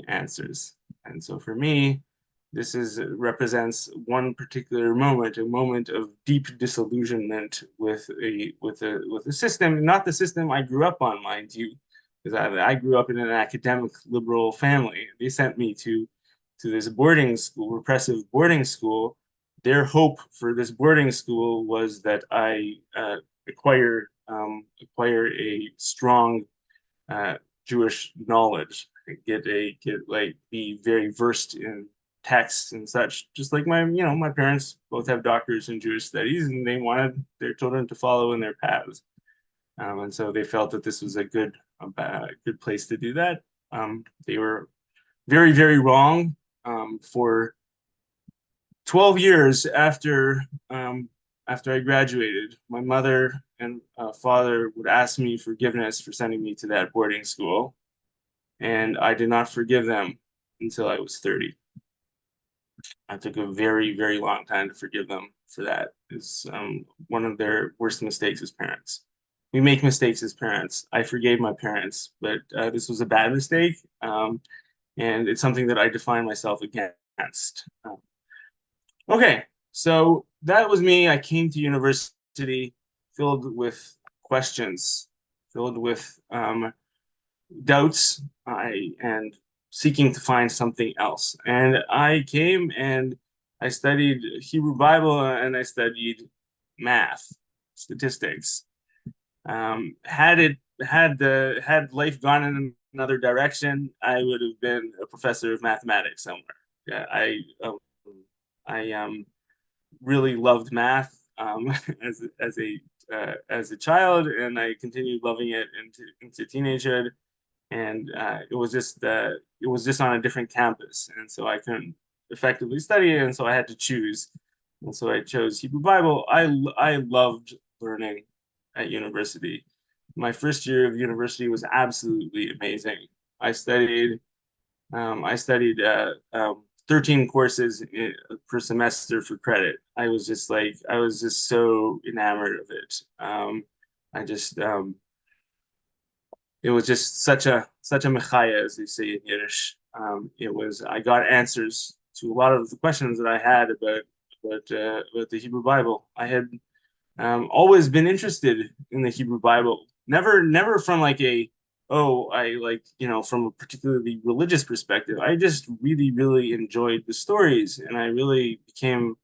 S1: answers. And so for me, this represents one particular moment, a moment of deep disillusionment with a system, not the system I grew up on, mind you, because I grew up in an academic liberal family. They sent me to this boarding school, repressive boarding school. Their hope for this boarding school was that I acquire a strong Jewish knowledge, get like be very versed in texts and such. Just like my parents both have doctors in Jewish studies, and they wanted their children to follow in their paths. And so they felt that this was a good place to do that. They were very, very wrong. For 12 years after I graduated, my mother and father would ask me forgiveness for sending me to that boarding school, and I did not forgive them until I was 30. I took a very, very long time to forgive them for that. It's one of their worst mistakes as parents. We make mistakes as parents. I forgave my parents, but this was a bad mistake, and it's something that I define myself against. Okay, so that was me. I came to university filled with questions, filled with doubts, and seeking to find something else. And I came and I studied Hebrew Bible, and I studied math, statistics. Had life gone in another direction, I would have been a professor of mathematics somewhere. Yeah, I really loved math as a child, and I continued loving it into teenagehood. And it was just on a different campus, and so I couldn't effectively study it, and so I had to choose. And so I chose Hebrew Bible. I loved learning at university. My first year of university was absolutely amazing. I studied 13 courses per semester for credit. I was just so enamored of it. It was just such a mechaya, as they say in Yiddish. I got answers to a lot of the questions that I had about the Hebrew Bible. I had always been interested in the Hebrew Bible. Never from like from a particularly religious perspective. I just really, really enjoyed the stories, and I really became,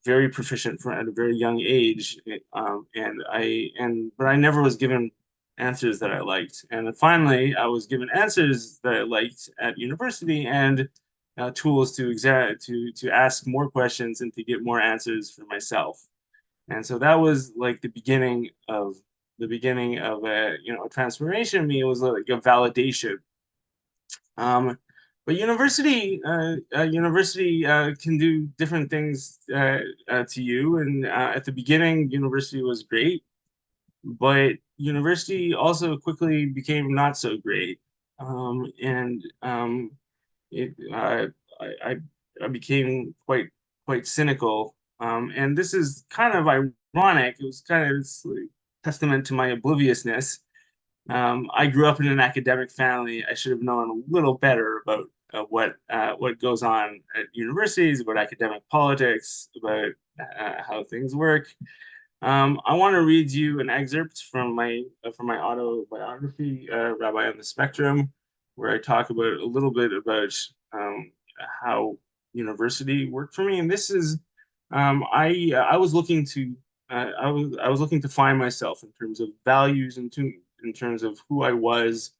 S1: very proficient at a very young age. But I never was given answers that I liked. And finally, I was given answers that I liked at university, and tools to ask more questions and to get more answers for myself. And so that was like the beginning of a transformation in me. It was like a validation. But university can do different things to you. And at the beginning, university was great, but university also quickly became not so great. I became quite cynical. And this is kind of ironic. It was kind of like testament to my obliviousness. I grew up in an academic family. I should have known a little better about what goes on at universities, about academic politics, about how things work. I want to read you an excerpt from my autobiography, Rabbi on the Spectrum, where I talk about a little bit about how university worked for me. And this is I was looking to find myself in terms of values and in terms of who I was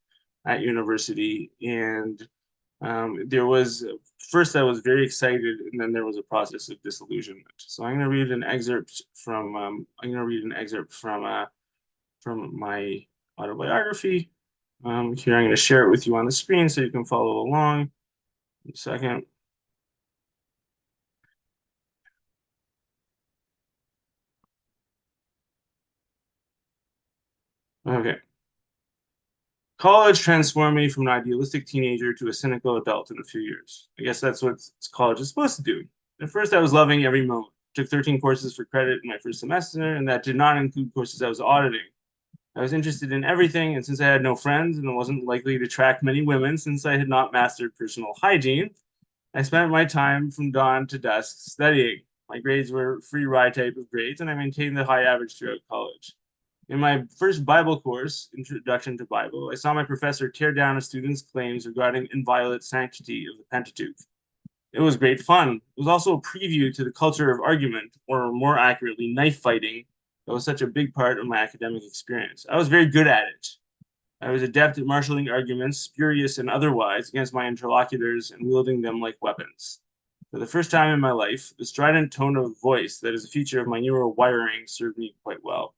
S1: at university. And there was first I was very excited, and then there was a process of disillusionment. So I'm going to read an excerpt from my autobiography. Here I'm going to share it with you on the screen so you can follow along. A second. Okay. College transformed me from an idealistic teenager to a cynical adult in a few years. I guess that's what college is supposed to do. At first, I was loving every moment. Took 13 courses for credit in my first semester, and that did not include courses I was auditing. I was interested in everything, and since I had no friends and wasn't likely to attract many women since I had not mastered personal hygiene, I spent my time from dawn to dusk studying. My grades were free ride type of grades, and I maintained the high average throughout college. In my first Bible course, Introduction to Bible, I saw my professor tear down a student's claims regarding inviolate sanctity of the Pentateuch. It was great fun. It was also a preview to the culture of argument, or more accurately, knife fighting, that was such a big part of my academic experience. I was very good at it. I was adept at marshaling arguments, spurious and otherwise, against my interlocutors and wielding them like weapons. For the first time in my life, the strident tone of voice that is a feature of my neural wiring served me quite well.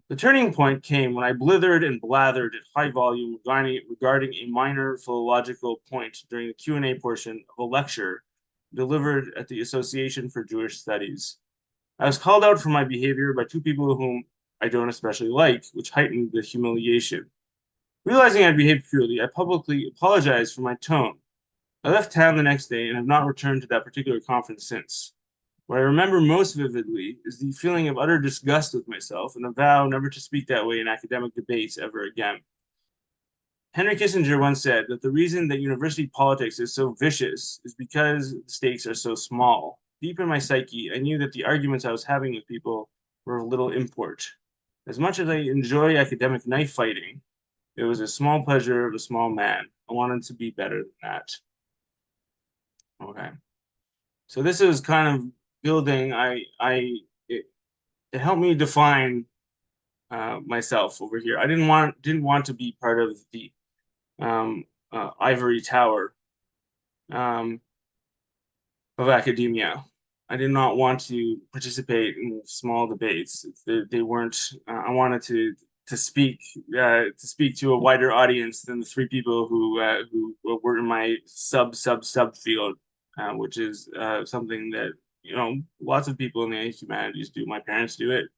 S1: The turning point came when I blithered and blathered at high volume regarding a minor philological point during the Q&A portion of a lecture delivered at the Association for Jewish Studies. I was called out for my behavior by two people whom I don't especially like, which heightened the humiliation. Realizing I'd behaved purely, I publicly apologized for my tone. I left town the next day and have not returned to that particular conference since. What I remember most vividly is the feeling of utter disgust with myself and a vow never to speak that way in academic debates ever again. Henry Kissinger once said that the reason that university politics is so vicious is because the stakes are so small. Deep in my psyche, I knew that the arguments I was having with people were of little import. As much as I enjoy academic knife fighting, it was a small pleasure of a small man. I wanted to be better than that. Okay. So this is kind of building. It helped me define myself over here. I didn't want to be part of the ivory tower of academia. I did not want to participate in small debates. They weren't. I wanted to speak to a wider audience than the three people who were in my sub field, which is something that lots of people in the humanities do. My parents do it,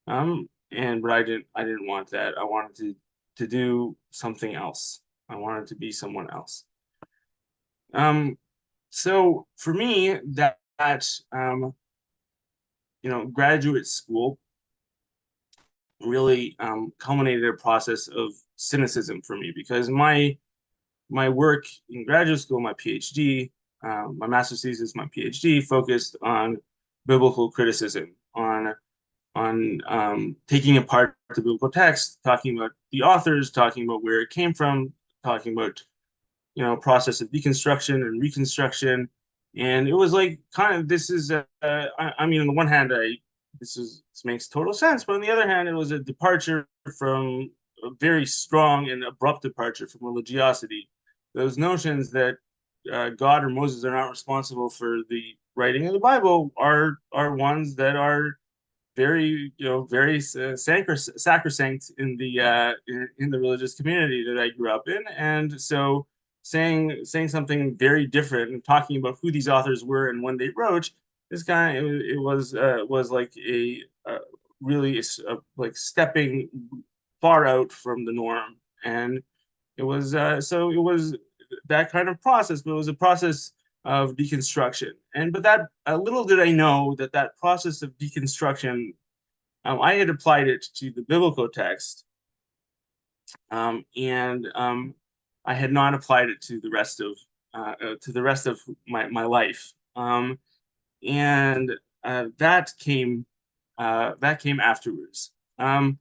S1: but I didn't want that. I wanted to do something else. I wanted to be someone else. So for me, that graduate school really culminated a process of cynicism for me, because my work in graduate school, my PhD, my master's thesis, my PhD focused on biblical criticism, on taking apart the biblical text, talking about the authors, talking about where it came from, talking about process of deconstruction and reconstruction. And it was like this is I mean, on the one hand, this makes total sense, but on the other hand, it was a departure from a very strong and abrupt departure from religiosity. Those notions that God or Moses are not responsible for the writing of the Bible are ones that are very sacrosanct in the religious community that I grew up in. And so saying something very different and talking about who these authors were and when they wrote, this guy, it was like really like stepping far out from the norm. And it was that kind of process, but it was a process of deconstruction. But that little did I know that process of deconstruction, I had applied it to the biblical text, and I had not applied it to the rest of my life. That came afterwards. I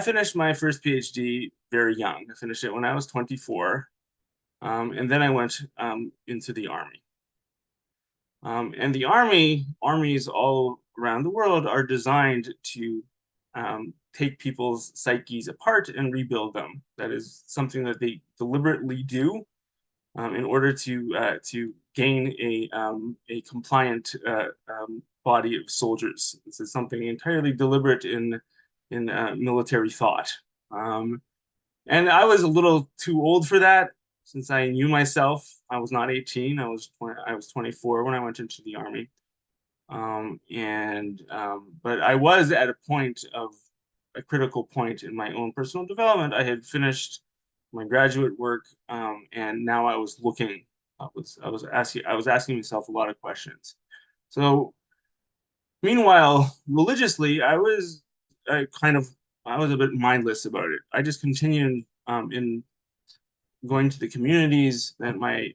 S1: finished my first PhD very young. I finished it when I was 24, and then I went into the Army. And the armies all around the world are designed to take people's psyches apart and rebuild them. That is something that they deliberately do in order to gain a compliant body of soldiers. This is something entirely deliberate in military thought. And I was a little too old for that, since I knew myself. I was not 18. I was 24 when I went into the Army. But I was at a critical point in my own personal development. I had finished my graduate work, and now I was looking. I was asking myself a lot of questions. So, meanwhile, religiously, I was a bit mindless about it. I just continued in going to the communities that my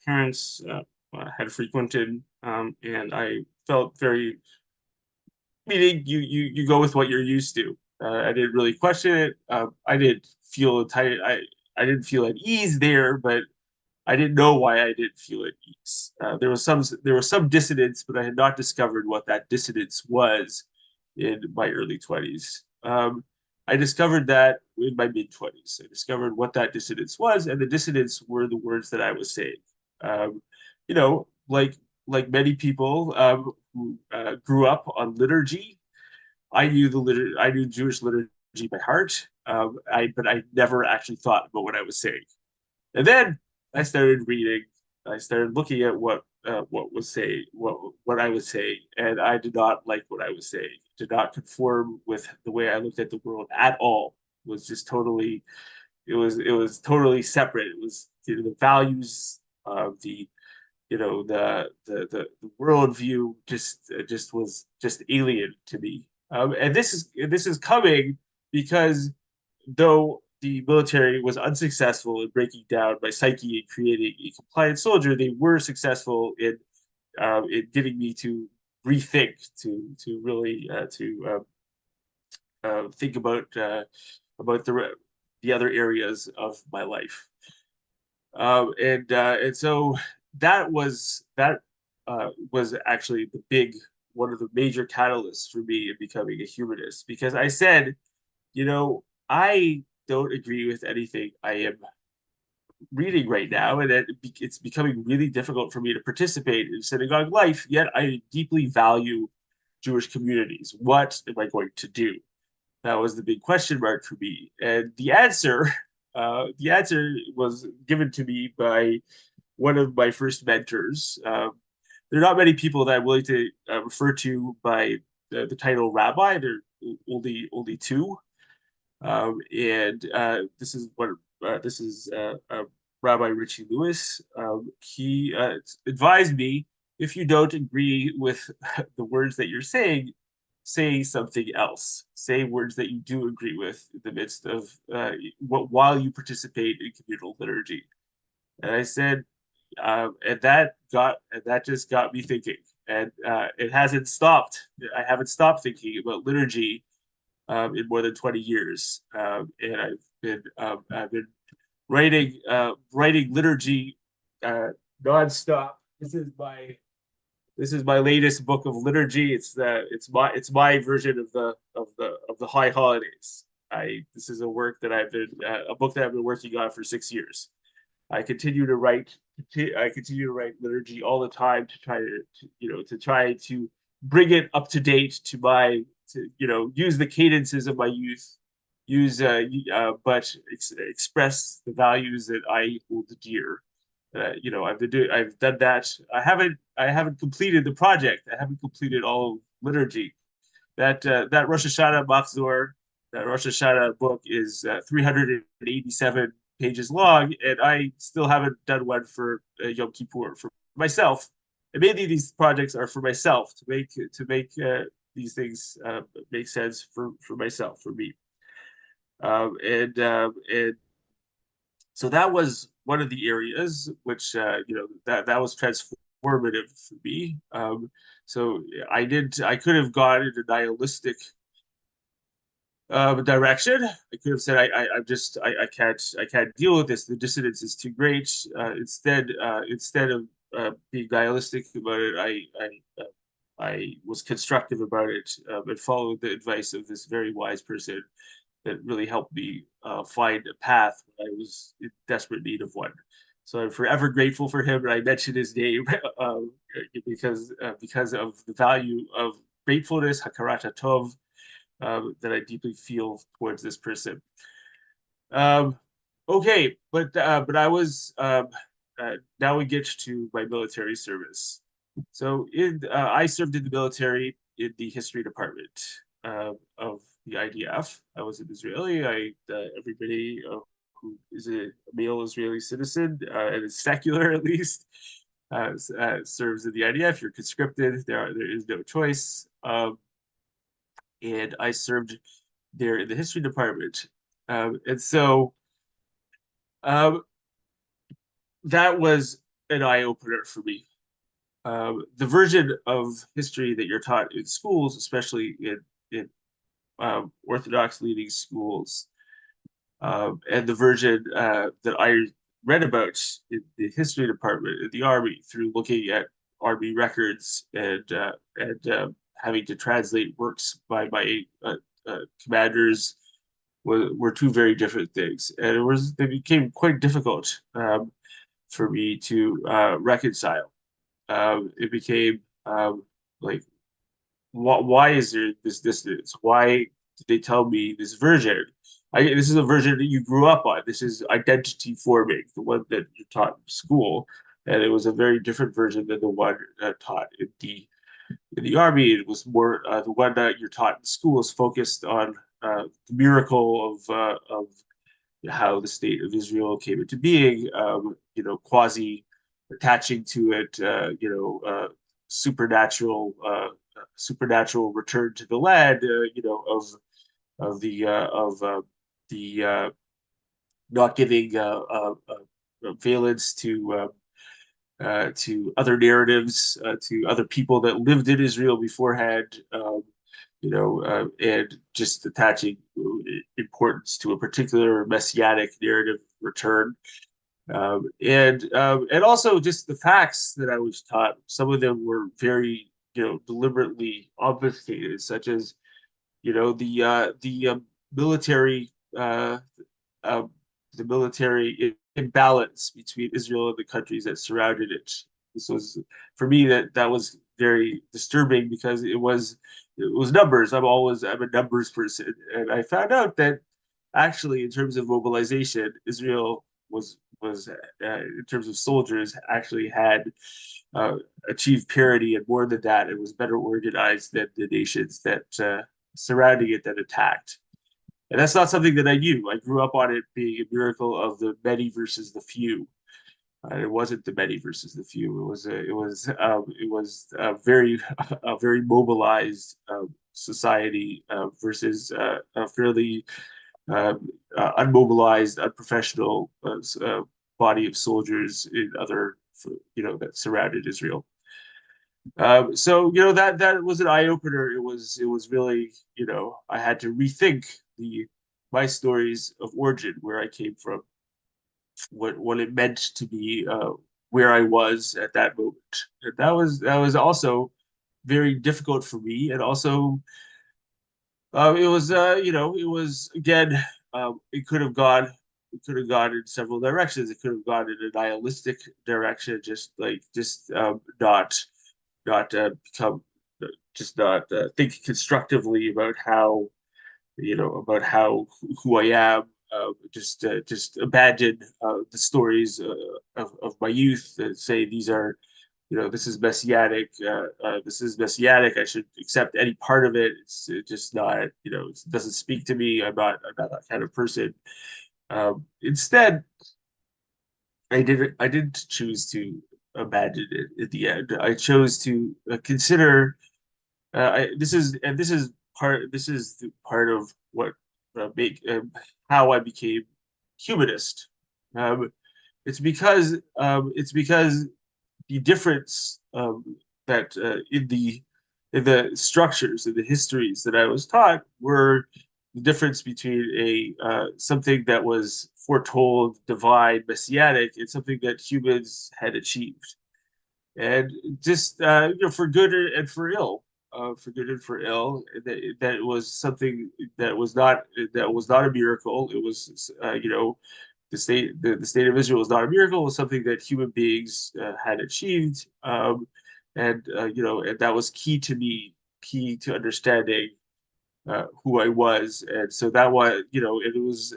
S1: parents had frequented, and I felt very. You go with what you're used to, I didn't really question it. I didn't feel I didn't feel at ease there, but I didn't know why I didn't feel at ease. There was some dissonance, but I had not discovered what that dissonance was in my early 20s. I discovered that in my mid 20s. I discovered what that dissonance was, and the dissonance were the words that I was saying. Um, you know, like many people who grew up on liturgy, I knew Jewish liturgy by heart. But I never actually thought about what I was saying. And then I started reading. I started looking at what I was saying, and I did not like what I was saying. It did not conform with the way I looked at the world at all. It was just totally. It was totally separate. It was, the values of the worldview just was just alien to me. And this is coming because though the military was unsuccessful in breaking down my psyche and creating a compliant soldier, they were successful in getting me to rethink, to really think about the other areas of my life. And so that was actually one of the major catalysts for me in becoming a humanist, because I said, I don't agree with anything I am reading right now, and it's becoming really difficult for me to participate in synagogue life, yet I deeply value Jewish communities. What am I going to do? That was the big question mark for me. And the answer was given to me by one of my first mentors. There are not many people that I'm willing to refer to by the title rabbi. There are only two. And this is Rabbi Richie Lewis. He advised me, if you don't agree with the words that you're saying, say something else. Say words that you do agree with in the midst of while you participate in communal liturgy. And I said, and that just got me thinking, and it hasn't stopped. I haven't stopped thinking about liturgy in more than 20 years, and I've been writing liturgy nonstop. This is my latest book of liturgy. It's my version of the High Holidays. This is a book that I've been working on for 6 years. I continue to write liturgy all the time to try to bring it up to date to use the cadences of my youth, but express the values that I hold dear. I've done that. I haven't completed the project. I haven't completed all of liturgy. That Rosh Hashanah Machzor, that Rosh Hashanah book is 387 pages long, and I still haven't done one for Yom Kippur for myself. And maybe these projects are for myself, to make these things make sense for myself, for me. And so that was one of the areas which that was transformative for me. So I could have gone in a nihilistic direction. I could have said I can't deal with this. The dissonance is too great. Instead of being nihilistic about it, I was constructive about it, and followed the advice of this very wise person that really helped me find a path when I was in desperate need of one. So I'm forever grateful for him, and I mention his name because of the value of gratefulness, hakarat tov, that I deeply feel towards this person. Okay, but I was now we get to my military service. So I served in the military in the history department of the IDF. I was an Israeli. Everybody who is a male Israeli citizen and is secular, at least, serves in the IDF. You're conscripted. There is no choice. And I served there in the history department. And so that was an eye-opener for me. The version of history that you're taught in schools, especially in Orthodox leading schools. And the version that I read about in the history department in the Army through looking at Army records and having to translate works by my commanders were two very different things, and they became quite difficult for me to reconcile. It became like, why is there this distance? Why did they tell me this version? This is a version that you grew up on. This is identity forming, the one that you taught in school, and it was a very different version than the one taught in the Army. It was more the one that you're taught in school is focused on the miracle of how the state of Israel came into being. Quasi attaching to it, supernatural return to the land, of the not giving valence to other narratives, to other people that lived in Israel beforehand, and just attaching importance to a particular messianic narrative return. And also just the facts that I was taught. Some of them were very, deliberately obfuscated, such as, the military imbalance between Israel and the countries that surrounded it. This was, for me, that was very disturbing because it was numbers. I'm a numbers person, and I found out that actually, in terms of mobilization, Israel was in terms of soldiers actually had achieved parity, and more than that, it was better organized than the nations that surrounding it that attacked. And that's not something that I knew. I grew up on it being a miracle of the many versus the few. It wasn't the many versus the few. It was a very mobilized society versus a fairly unmobilized, unprofessional body of soldiers in other, that surrounded Israel. So that was an eye opener. It was really, I had to rethink my stories of origin, where I came from, what it meant to be where I was at that moment. And that was also very difficult for me, and also it was again, it could have gone in several directions. It could have gone in a nihilistic direction, just not become just not think constructively about how who I am. Just abandon the stories of my youth and say these are, this is messianic. This is messianic. I should accept any part of it. It's just not, it doesn't speak to me. I'm not that kind of person. Instead, I didn't choose to abandon it at the end. I chose to consider. This is the part of what how I became humanist. It's because the difference that in the structures, in the histories that I was taught, were the difference between something that was foretold, divine, messianic, and something that humans had achieved, and just for good and for ill. For good and for ill, that it was something that was not a miracle. It was the state of Israel was not a miracle. It was something that human beings had achieved, and and that was key to me, key to understanding who I was. And so that was, it was,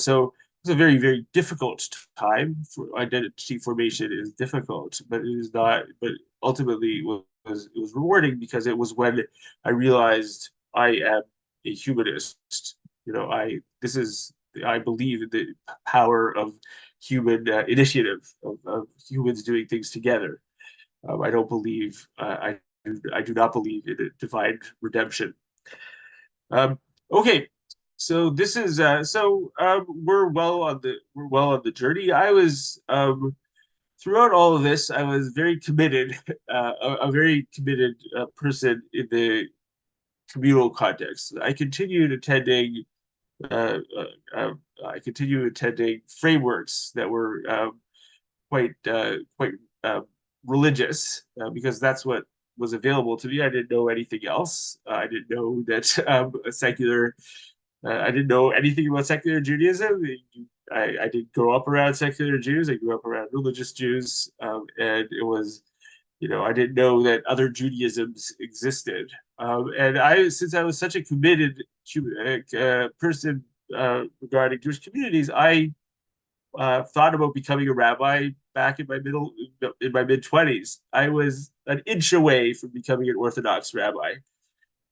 S1: so it was a very, very difficult time. For identity formation is difficult, but it is not, but ultimately it was rewarding, because it was when I realized I am a humanist. I believe in the power of human initiative, of humans doing things together. I don't believe, I do not believe in a divine redemption. Okay, so this is we're well on the journey. I was throughout all of this, I was very committed, a very committed person communal context. I continued attending frameworks that were quite religious because that's what was available to me. I didn't know anything else. I didn't know that I didn't know anything about secular Judaism. I didn't grow up around secular Jews. I grew up around religious Jews, and it was, I didn't know that other Judaisms existed. And since I was such a committed person regarding Jewish communities, I thought about becoming a rabbi back in my mid-20s. I was an inch away from becoming an Orthodox rabbi.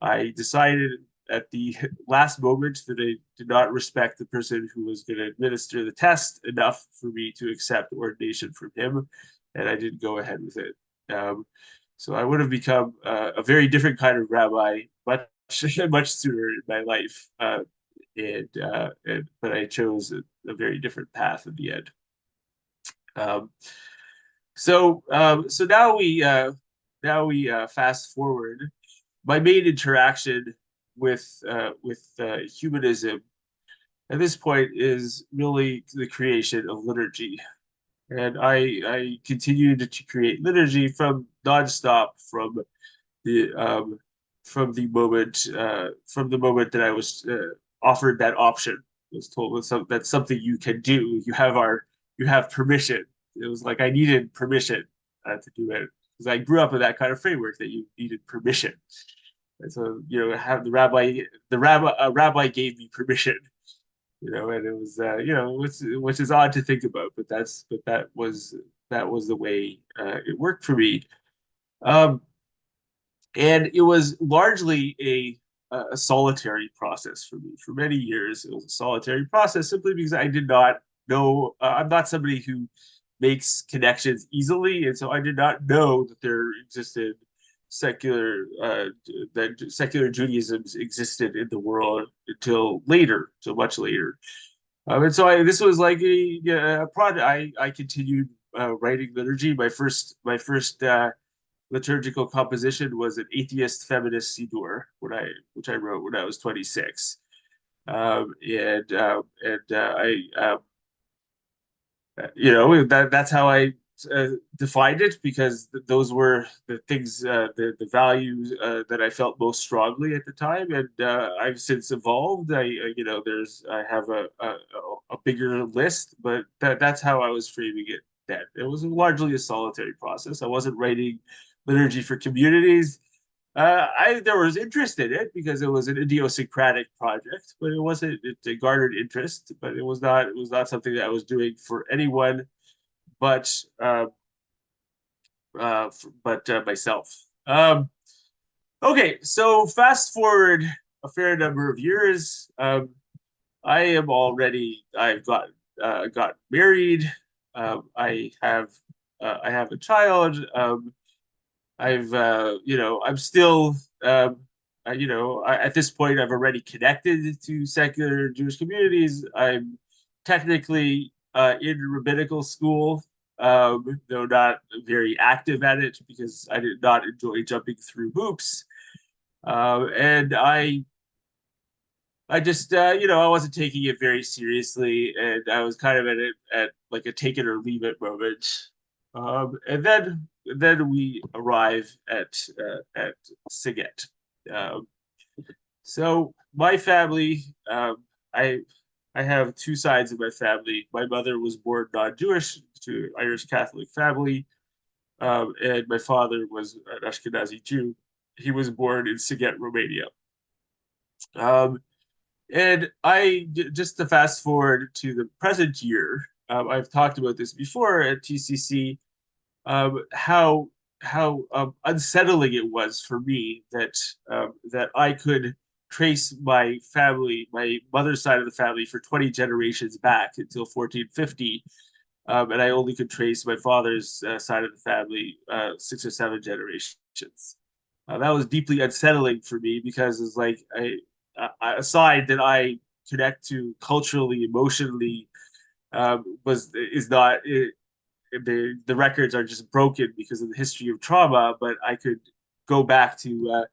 S1: I decided at the last moment that I did not respect the person who was going to administer the test enough for me to accept ordination from him, and I didn't go ahead with it. So I would have become a very different kind of rabbi much sooner in my life, but I chose a very different path in the end. So now we fast forward. My main interaction with humanism at this point is really the creation of liturgy, and I continued to create liturgy from nonstop from the moment that I was offered that option. I was told that's something you can do. You have permission. It was like I needed permission to do it because I grew up in that kind of framework that you needed permission. And so, have a rabbi gave me permission, and it was, which is odd to think about, but that was the way it worked for me. And it was largely a solitary process for me. For many years, it was a solitary process simply because I did not know, I'm not somebody who makes connections easily, and so I did not know that there existed secular Judaisms existed in the world until much later. And so this was like a project. I continued writing liturgy. My first liturgical composition was an atheist feminist siddur, which I wrote when I was 26. That's how I defined it, because those were the things, the values that I felt most strongly at the time, and I've since evolved. I have a bigger list, but that's how I was framing it then. It was largely a solitary process. I wasn't writing liturgy for communities. There was interest in it because it was an idiosyncratic project, but it garnered interest, but it was not something that I was doing for anyone but myself. Okay, so fast forward a fair number of years. I've got married. I have a child. I'm still, at this point, I've already connected to secular Jewish communities. I'm technically in rabbinical school, though not very active at it because I did not enjoy jumping through hoops. And I just, I wasn't taking it very seriously, and I was kind of at like a take it or leave it moment. And then we arrive at Siget. So my family, I have two sides of my family. My mother was born non-Jewish to an Irish Catholic family, and my father was an Ashkenazi Jew. He was born in Siget, Romania. And just to fast forward to the present year, I've talked about this before at TCC, how unsettling it was for me that I could trace my family, my mother's side of the family, for 20 generations back until 1450, and I only could trace my father's side of the family 6 or 7 generations. That was deeply unsettling for me because it's like a side that I connect to culturally, emotionally, is not. The records are just broken because of the history of trauma, but I could go back to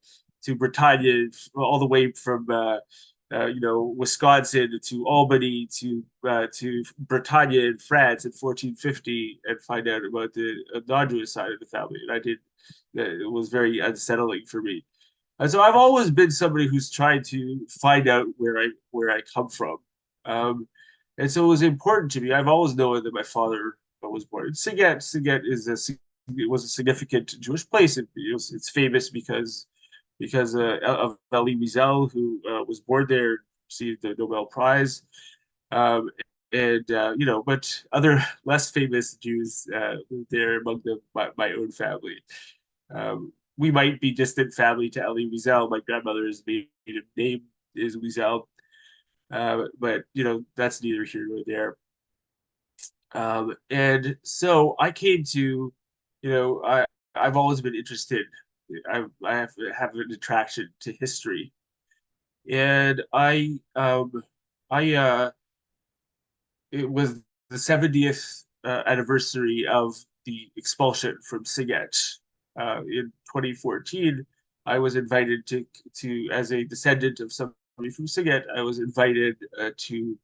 S1: Bretagne, all the way from Wisconsin to Albany to Bretagne in France in 1450, and find out about the non-Jewish side of the family. And it was very unsettling for me. And so I've always been somebody who's trying to find out where I come from. And so it was important to me. I've always known that my father was born in Siget. Siget was a significant Jewish place. It's famous because of Elie Wiesel, who was born there, received the Nobel Prize, but other less famous Jews lived there, among them my own family. We might be distant family to Elie Wiesel. My grandmother's native name is Wiesel, but that's neither here nor there. And so I came to, I've always been interested. I have an attraction to history, and it was the 70th anniversary of the expulsion from Siget in 2014. I was invited to as a descendant of somebody from Siget. I was invited to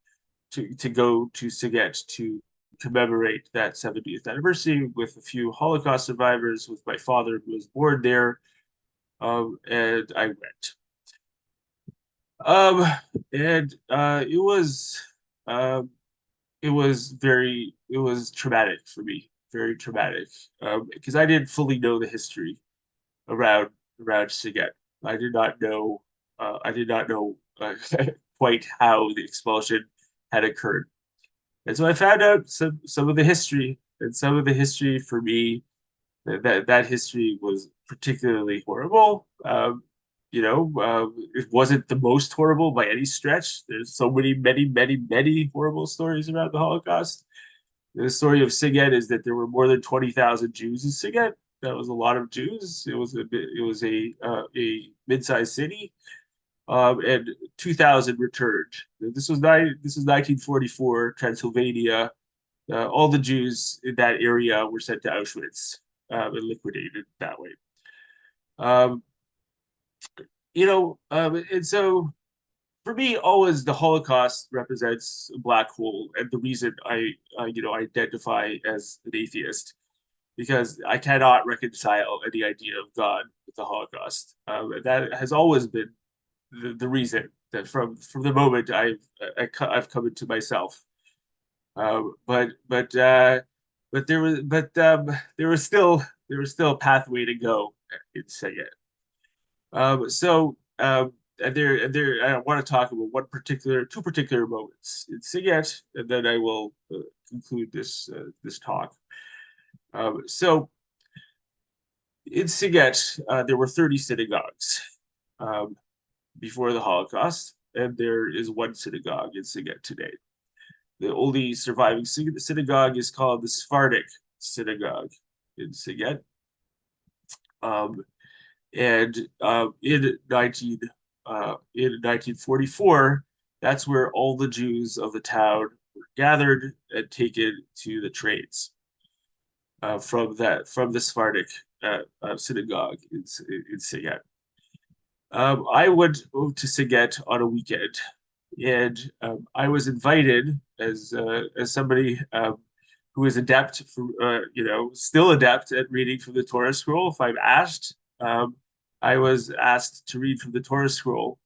S1: go to Siget to commemorate that 70th anniversary with a few Holocaust survivors, with my father, who was born there, and I went. It was traumatic for me, very traumatic, because I didn't fully know the history around Siget. I did not know quite how the expulsion had occurred. And so I found out some of the history, and some of the history for me, that history was particularly horrible. It wasn't the most horrible by any stretch. There's so many horrible stories around the Holocaust. The story of Siget is that there were more than 20,000 Jews in Siget. That was a lot of Jews. It was a mid-sized city. And 2,000 returned. This was 1944, Transylvania. All the Jews in that area were sent to Auschwitz and liquidated that way. And so for me, always the Holocaust represents a black hole, and the reason I identify as an atheist, because I cannot reconcile any idea of God with the Holocaust. That has always been the reason, that from the moment I've come into myself. But there was still a pathway to go in Siget. I want to talk about two particular moments in Siget, and then I will conclude this talk. So in Siget, there were 30 synagogues before the Holocaust, and there is one synagogue in Siget today. The only surviving synagogue is called the Sephardic Synagogue in Siget. In 1944, that's where all the Jews of the town were gathered and taken to the trades from the Sephardic synagogue in Siget. I went to Siget on a weekend, and I was invited as somebody who is adept, still adept at reading from the Torah scroll. If I'm asked, I was asked to read from the Torah scroll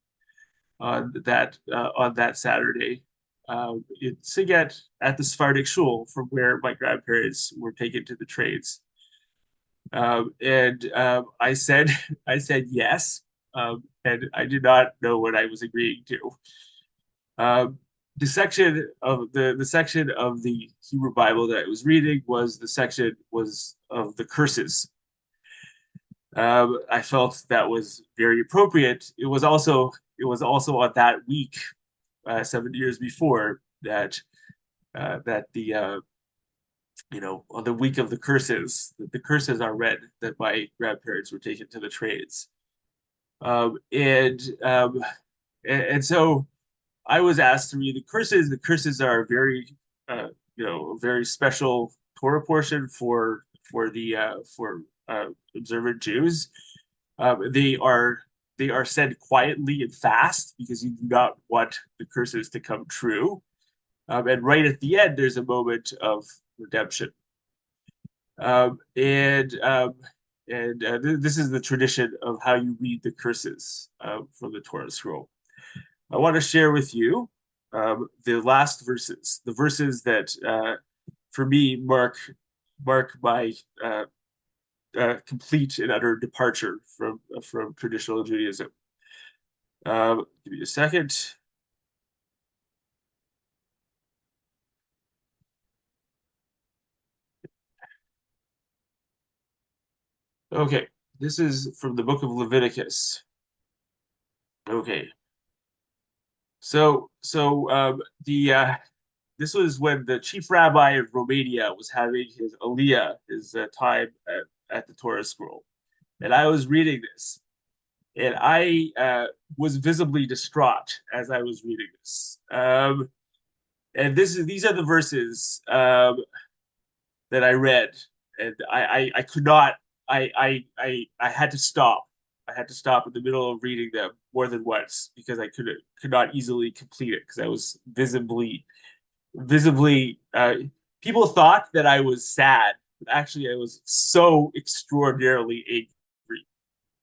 S1: on that Saturday in Siget at the Sephardic shul, from where my grandparents were taken to the trades. I said yes, and I did not know what I was agreeing to. The section of the Hebrew Bible that I was reading was of the curses. I felt that was very appropriate. It was also on that week, 7 years before, that on the week of the curses are read, that my grandparents were taken to the trades. And so I was asked to read the curses. The curses are a very special Torah portion for observant Jews. They are they are said quietly and fast because you do not want the curses to come true. And right at the end, there's a moment of redemption. This is the tradition of how you read the curses from the Torah scroll. I want to share with you the last verses, the verses that for me mark my complete and utter departure from traditional Judaism. Give me a second. Okay, this is from the book of Leviticus. Okay. So this was when the chief rabbi of Romania was having his Aliyah, his time at the Torah scroll. And I was reading this, and I was visibly distraught as I was reading this. And these are the verses that I read, and I could not. I had to stop. I had to stop in the middle of reading them more than once because I could not easily complete it because I was visibly. People thought that I was sad, but actually I was so extraordinarily angry.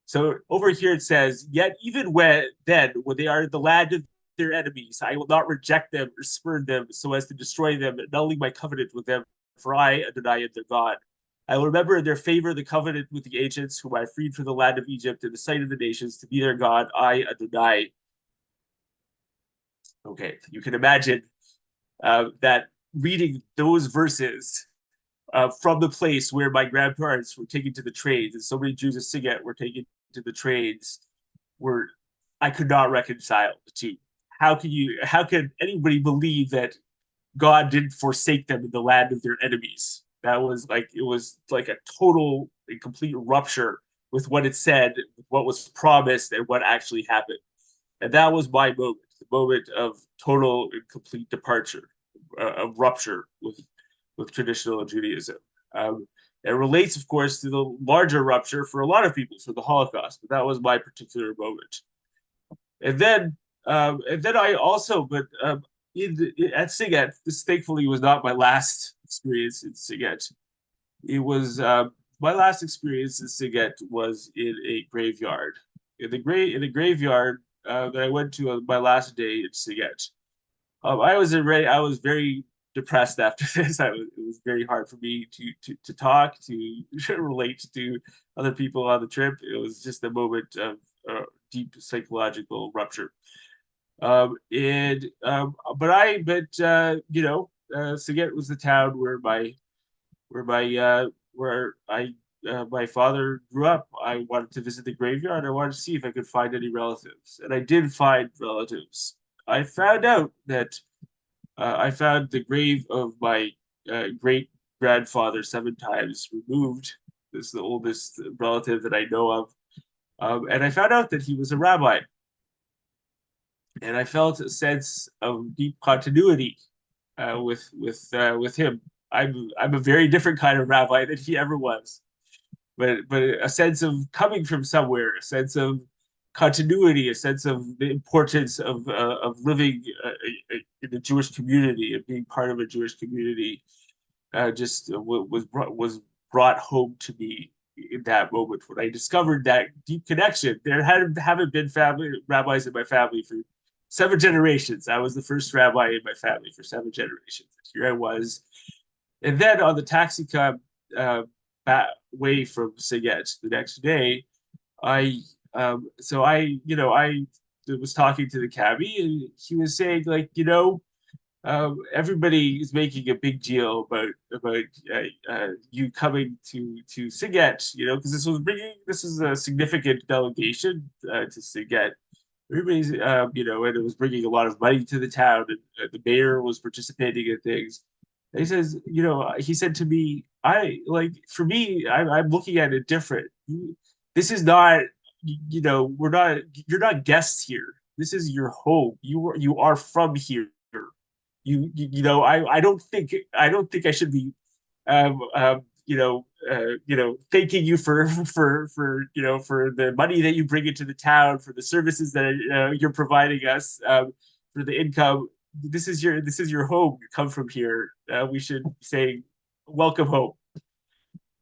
S1: So over here it says, "Yet even when they are in the land of their enemies, I will not reject them or spurn them so as to destroy them, annulling my covenant with them. For I, Adonai, am their God. I will remember in their favor the covenant with the ancients, whom I freed from the land of Egypt in the sight of the nations to be their God. I, Adonai." Okay, you can imagine that reading those verses from the place where my grandparents were taken to the trades, and so many Jews of Siget were taken to the trades, I could not reconcile the two. How can anybody believe that God didn't forsake them in the land of their enemies? It was like a total and complete rupture with what it said, what was promised, and what actually happened. And that was my moment, the moment of total and complete departure, of rupture with traditional Judaism. It relates, of course, to the larger rupture for a lot of people, for the Holocaust, but that was my particular moment. And then I also, at Siget, this thankfully was not my last experience in Siget. It was my last experience in Siget was in a graveyard. In the graveyard that I went to on my last day in Siget. I was very depressed after this. It was very hard for me to talk, to relate to other people on the trip. It was just a moment of deep psychological rupture. Siget was the town where my father grew up. I wanted to visit the graveyard. I wanted to see if I could find any relatives, and I did find relatives. I found out that I found the grave of my great grandfather 7 times removed. This is the oldest relative that I know of. And I found out that he was a rabbi. And I felt a sense of deep continuity with him. I'm a very different kind of rabbi than he ever was. But a sense of coming from somewhere, a sense of continuity, a sense of the importance of living in a Jewish community and being part of a Jewish community, was brought home to me in that moment when I discovered that deep connection. There haven't been rabbis in my family for 7 generations. I was the first rabbi in my family for 7 generations. Here I was, and then on the taxi cab way from Siget the next day, I was talking to the cabbie, and he was saying, like, everybody is making a big deal about you coming to Siget, because this is a significant delegation to Siget. Everybody's, and it was bringing a lot of money to the town, and the mayor was participating in things. And he says, he said to me, for me, I'm looking at it different. This is not, you're not guests here. This is your home. You are from here. I don't think I should be thanking you for for the money that you bring into the town, for the services that you're providing us, for the income. This is your home. You come from here. We should say welcome home.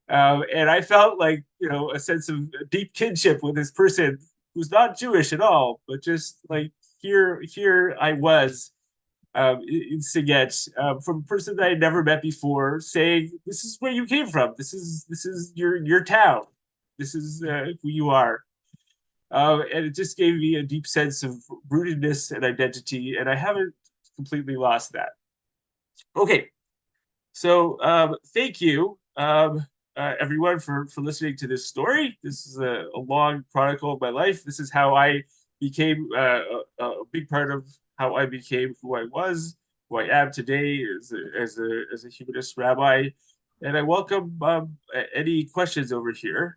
S1: And I felt like a sense of deep kinship with this person who's not Jewish at all, but just like here I was in Siget, from a person that I had never met before, saying, "This is where you came from. This is your town. This is who you are." And it just gave me a deep sense of rootedness and identity, and I haven't completely lost that. Okay, so thank you, everyone, for listening to this story. This is a long chronicle of my life. This is how I became a big part of how I became who I was, who I am today as a humanist rabbi. And I welcome any questions over here.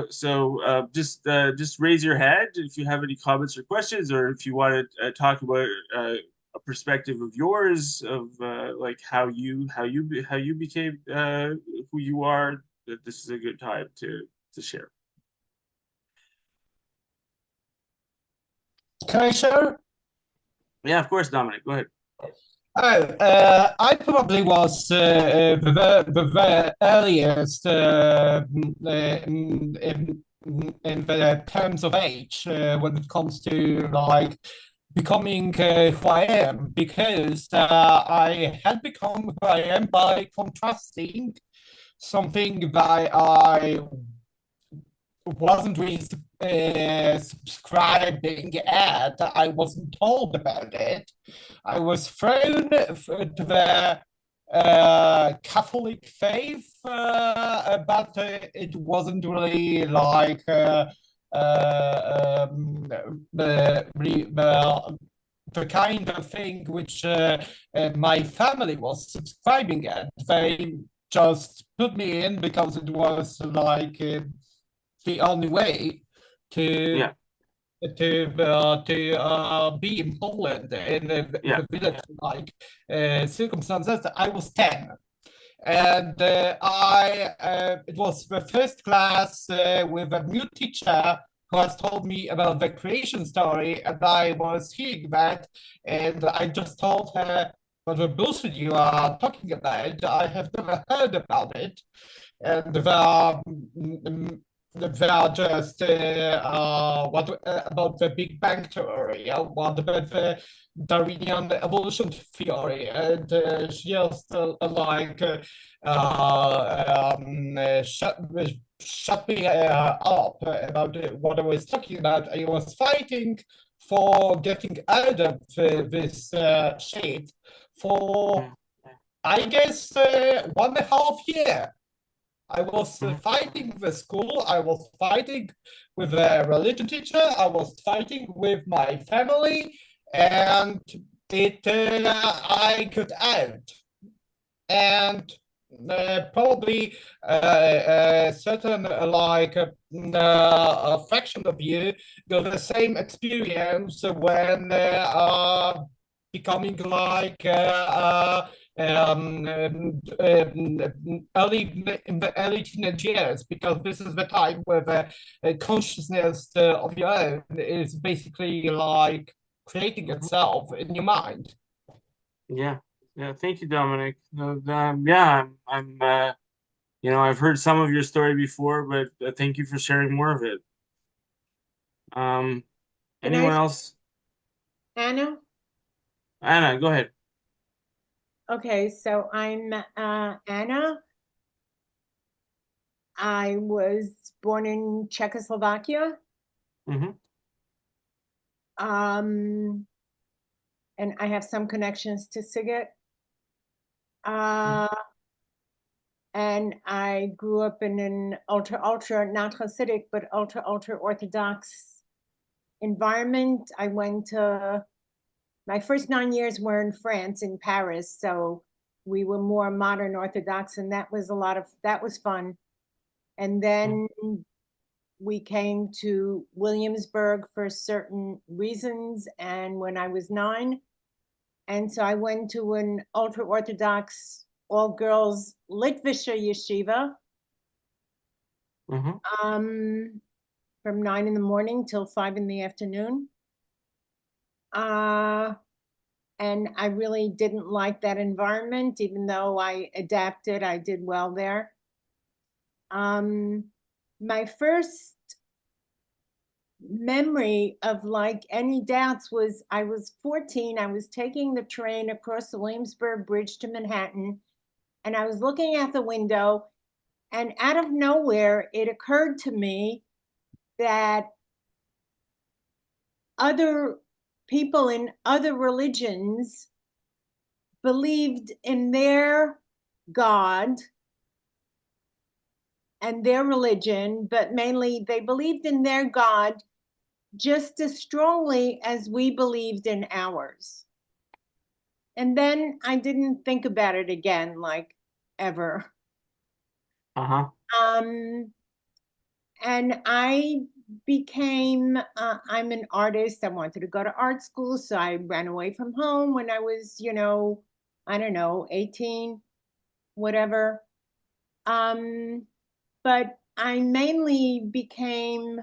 S1: So just raise your hand if you have any comments or questions, or if you want to talk about a perspective of yours of like how you became who you are. That this is a good time to share.
S8: Can I share?
S1: Yeah, of course, Dominic. Go ahead.
S8: I probably was the earliest in the terms of age when it comes to like becoming who I am, because I had become who I am by contrasting something that I wasn't really subscribing at. I wasn't told about it. I was thrown to the Catholic faith, but it wasn't really like the kind of thing which my family was subscribing at. They just put me in because it was like the only way to be in Poland in the village like circumstances. I was 10, and it was the first class with a new teacher who has told me about the creation story, and I was hearing that, and I just told her, "What the bullshit you are talking about? I have never heard about it." And they are just what about the Big Bang Theory? What about the Darwinian evolution theory? And she just like shut me up about what I was talking about. I was fighting for getting out of this shade for, I guess, 1.5 years. I was fighting with the school, I was fighting with the religion teacher, I was fighting with my family, and I got out. And probably a certain like a fraction of you got the same experience when becoming like in the early teenage years, because this is the time where the consciousness of your own is basically like creating itself in your mind.
S1: Yeah. Thank you, Dominic. Yeah, I'm I've heard some of your story before, but thank you for sharing more of it. Anyone else?
S9: Anna?
S1: Anna, go ahead.
S9: Okay, so I'm Anna. I was born in Czechoslovakia. And I have some connections to Siget. And I grew up in an ultra not Hasidic, but ultra Orthodox environment. I went to, my first 9 years were in France, in Paris. So we were more modern Orthodox, and that was that was fun. And then we came to Williamsburg for certain reasons. And when I was 9, and so I went to an ultra Orthodox all-girls Litvisha yeshiva,
S1: Mm-hmm.
S9: from 9 in the morning till 5 in the afternoon. And I really didn't like that environment, even though I adapted, I did well there. My first memory of like any doubts was I was 14. I was taking the train across the Williamsburg Bridge to Manhattan, and I was looking out the window, and out of nowhere, it occurred to me that other people in other religions believed in their God and their religion, but mainly they believed in their God just as strongly as we believed in ours. And then I didn't think about it again, like ever.
S1: Uh-huh.
S9: And I became, I'm an artist. I wanted to go to art school. So I ran away from home when I was, I don't know, 18, whatever. But I mainly became,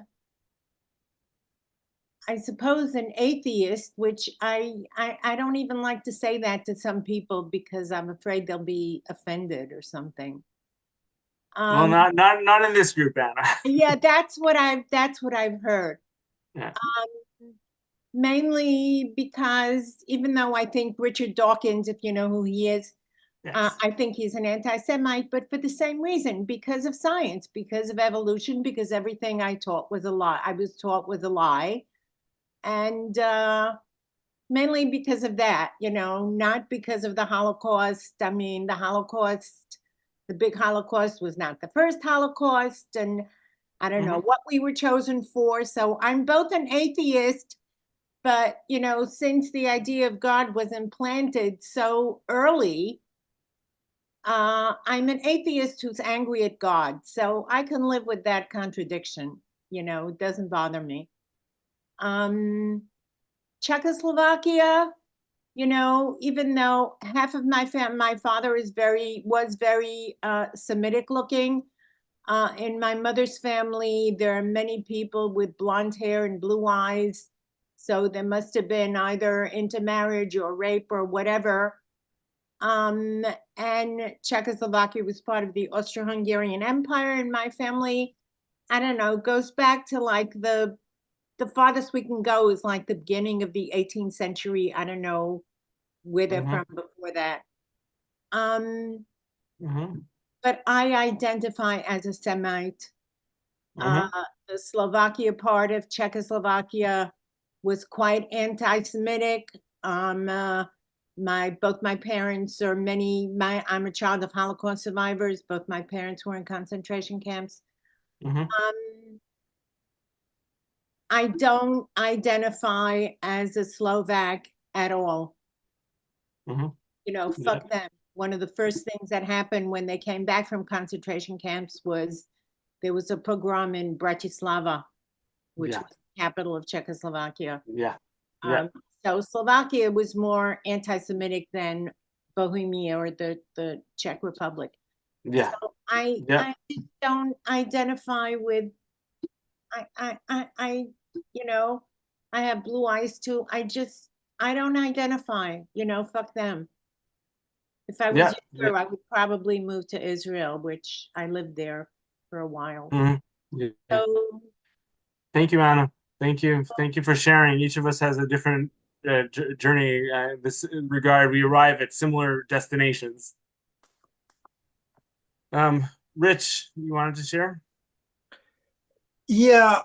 S9: I suppose, an atheist, which I don't even like to say that to some people because I'm afraid they'll be offended or something.
S1: Well, not in this group, Anna.
S9: Yeah, that's what I've heard.
S1: Yeah.
S9: Mainly because even though I think Richard Dawkins, if you know who he is,
S1: Yes.
S9: I think he's an anti-Semite, but for the same reason, because of science, because of evolution, because everything I taught was a lie. I was taught was a lie. And mainly because of that, not because of the Holocaust. I mean, the big Holocaust was not the first Holocaust, and I don't know what we were chosen for. So I'm both an atheist, but, since the idea of God was implanted so early, I'm an atheist who's angry at God. So I can live with that contradiction. It doesn't bother me. Czechoslovakia, even though half of my father was very Semitic looking. In my mother's family, there are many people with blonde hair and blue eyes. So there must have been either intermarriage or rape or whatever. And Czechoslovakia was part of the Austro-Hungarian Empire in my family. I don't know, goes back to like the farthest we can go is like the beginning of the 18th century. I don't know where they're from before that. But I identify as a Semite. The Slovakia part of Czechoslovakia was quite anti-Semitic. Both my parents are I'm a child of Holocaust survivors. Both my parents were in concentration camps. I don't identify as a Slovak at all. Fuck them. One of the first things that happened when they came back from concentration camps was there was a pogrom in Bratislava, which was the capital of Czechoslovakia. So Slovakia was more anti-Semitic than Bohemia or the Czech Republic. So I just don't identify with. I have blue eyes too. I don't identify. Fuck them. If I was younger, I would probably move to Israel, which I lived there for a while. So,
S1: thank you, Anna. Thank you for sharing. Each of us has a different journey in this regard. We arrive at similar destinations. Rich, you wanted to share?
S5: Yeah,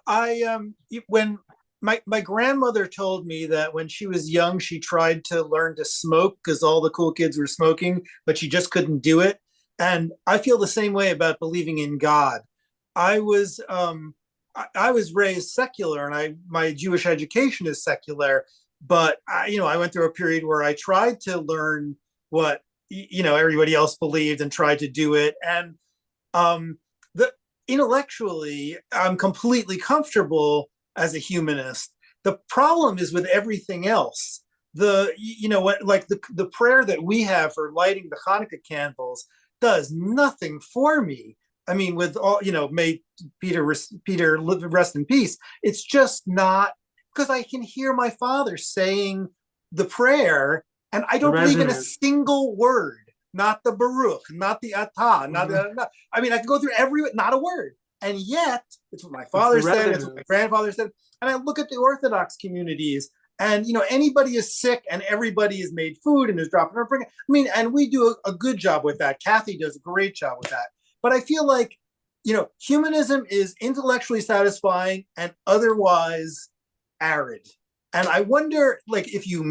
S5: when my grandmother told me that when she was young, she tried to learn to smoke because all the cool kids were smoking, but she just couldn't do it. And I feel the same way about believing in God. I was raised secular, and my Jewish education is secular, but I went through a period where I tried to learn what everybody else believed and tried to do it. And intellectually, I'm completely comfortable as a humanist. The problem is with everything else. you know what, like the prayer that we have for lighting the Hanukkah candles does nothing for me. I mean, with all, you know, may Peter rest in peace. It's just not, because I can hear my father saying the prayer, and I don't believe in a single word. Not the Baruch, not the Atah, I mean, I can go through not a word. And yet, it's what my father said, it's what my grandfather said. And I look at the Orthodox communities, and, you know, anybody is sick and everybody is made food and is dropping or bringing. I mean, and we do a good job with that. Kathy does a great job with that. But I feel like, you know, humanism is intellectually satisfying and otherwise arid. And I wonder, like, if you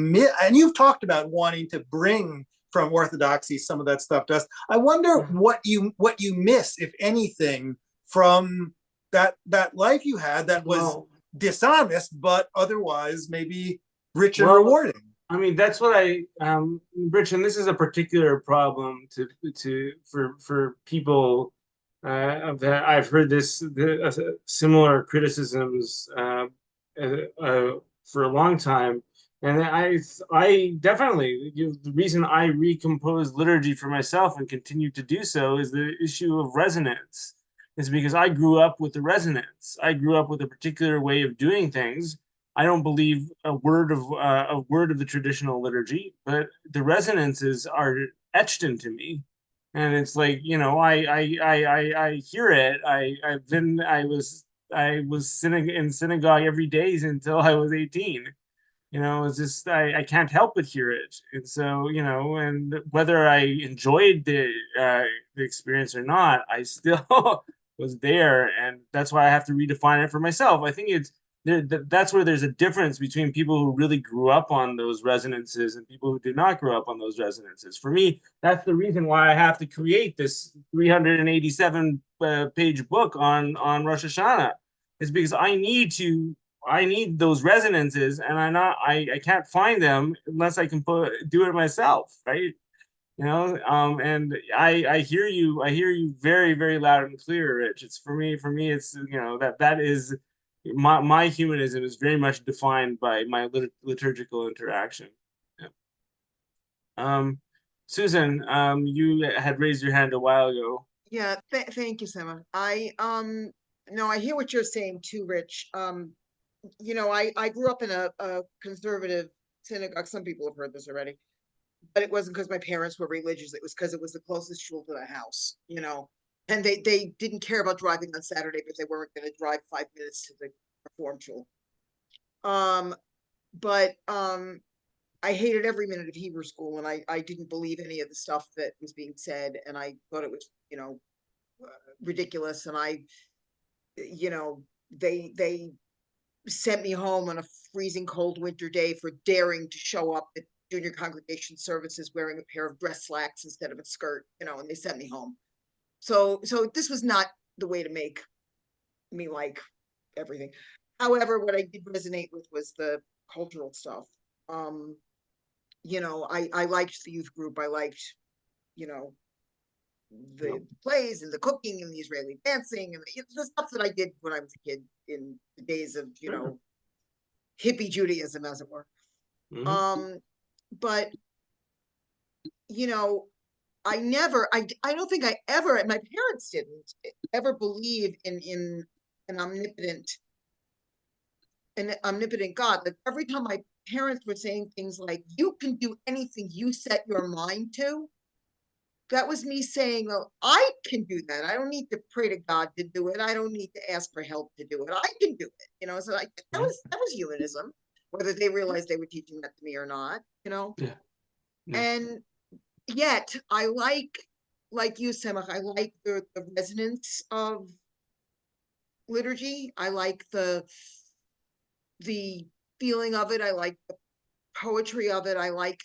S5: and you've talked about wanting to bring from Orthodoxy some of that stuff to us. I wonder what you miss, if anything, from that life you had that was dishonest, but otherwise maybe rich and rewarding.
S1: I mean, that's what Rich, and this is a particular problem for people that I've heard similar criticisms for a long time. And I definitely, the reason I recompose liturgy for myself and continue to do so is the issue of resonance. Is because I grew up with the resonance. I grew up with a particular way of doing things. I don't believe a word of the traditional liturgy, but the resonances are etched into me, and it's like, you know, I hear it. I was sitting in synagogue every day until I was 18. You know, it's just I can't help but hear it, and so, you know, and whether I enjoyed the experience or not, I still was there, and that's why I have to redefine it for myself. I think that's where there's a difference between people who really grew up on those resonances and people who did not grow up on those resonances. For me, that's the reason why I have to create this 387 page book on Rosh Hashanah, is because I need those resonances, and I can't find them unless I can do it myself, right? You know, and I hear you very, very loud and clear, Rich. It's for me, it's, you know, that is my humanism is very much defined by my liturgical interaction. Yeah. Susan, you had raised your hand a while ago.
S2: Yeah, thank you, Sema. No, I hear what you're saying too, Rich. You know, I grew up in a conservative synagogue. Some people have heard this already. But it wasn't because my parents were religious. It was because it was the closest shul to the house, you know. And they didn't care about driving on Saturday because they weren't going to drive 5 minutes to the Reform shul. But I hated every minute of Hebrew school, and I didn't believe any of the stuff that was being said, and I thought it was, you know, ridiculous. And you know, they sent me home on a freezing cold winter day for daring to show up at junior congregation services wearing a pair of dress slacks instead of a skirt, you know, and they sent me home. So this was not the way to make me like everything. However, what I did resonate with was the cultural stuff. You know, I liked the youth group. I liked, you know, the plays and the cooking and the Israeli dancing and the stuff that I did when I was a kid in the days of, you know, hippie Judaism, as it were. But, you know, I don't think I ever, and my parents didn't ever believe in an omnipotent God. Like every time my parents were saying things like, you can do anything you set your mind to, that was me saying, well, I can do that. I don't need to pray to God to do it. I don't need to ask for help to do it. I can do it. You know, so like that was humanism, whether they realized they were teaching that to me or not, you know.
S1: Yeah.
S2: And yet I like you, Semach, I like the resonance of liturgy. I like the feeling of it. I like the poetry of it. I like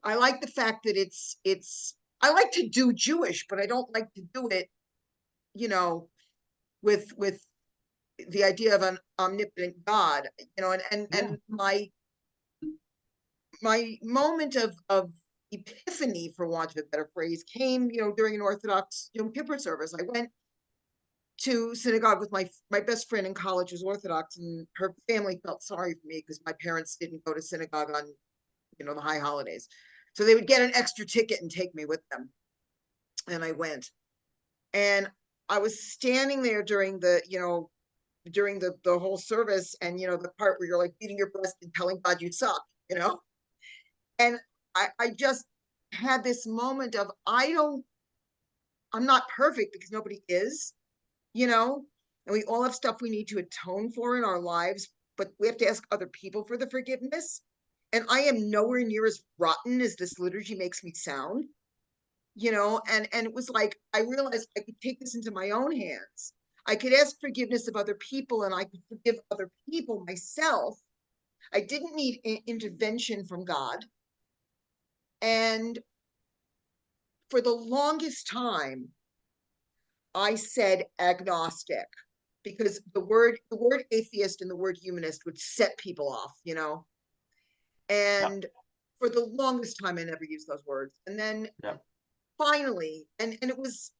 S2: I like the fact that I like to do Jewish, but I don't like to do it, you know, with the idea of an omnipotent God, you know, and my moment of epiphany, for want of a better phrase, came, you know, during an Orthodox Yom Kippur service. I went to synagogue with my best friend in college was Orthodox, and her family felt sorry for me because my parents didn't go to synagogue on, the high holidays. So they would get an extra ticket and take me with them. And I went. And I was standing there during the whole service, and the part where you're like beating your breast and telling God you suck, and I just had this moment of I'm not perfect, because nobody is, and we all have stuff we need to atone for in our lives, but we have to ask other people for the forgiveness. And I am nowhere near as rotten as this liturgy makes me sound, and it was like, I realized I could take this into my own hands. I could ask forgiveness of other people, and I could forgive other people myself. I didn't need intervention from God. And for the longest time, I said agnostic, because the word atheist and the word humanist would set people off, and for the longest time, I never used those words. And then finally, and it was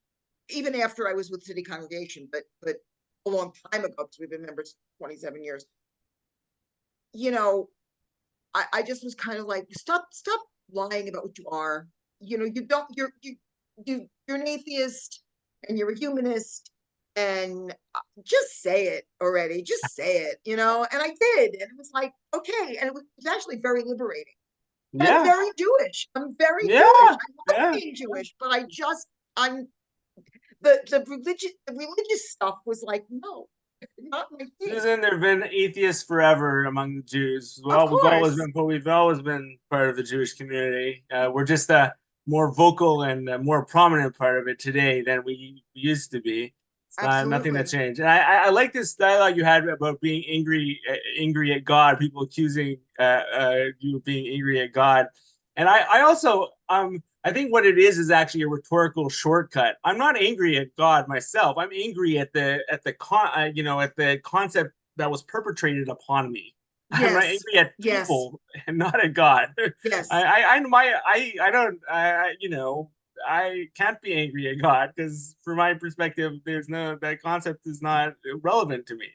S2: even after I was with City Congregation, but a long time ago, because we've been members 27 years, I just was kind of like, stop lying about what you are. You're an atheist and you're a humanist, and just say it already. Just say it, and I did. And it was like, okay. And it was actually very liberating.
S1: Yeah.
S2: I'm very Jewish. I'm very
S1: Yeah.
S2: Jewish. I love being Jewish, but I'm the religious stuff was like, no, not my thing.
S1: Susan, there have been atheists forever among the Jews.
S2: Of course.
S1: We've always been part of the Jewish community. We're just a more vocal and a more prominent part of it today than we used to be. It's nothing that changed. And I like this dialogue you had about being angry at God, people accusing you of being angry at God. And I also I think what it is actually a rhetorical shortcut. I'm not angry at God myself. I'm angry at the concept that was perpetrated upon me.
S2: Yes.
S1: I'm angry at people and not at God.
S2: Yes.
S1: I can't be angry at God, because from my perspective, that concept is not relevant to me.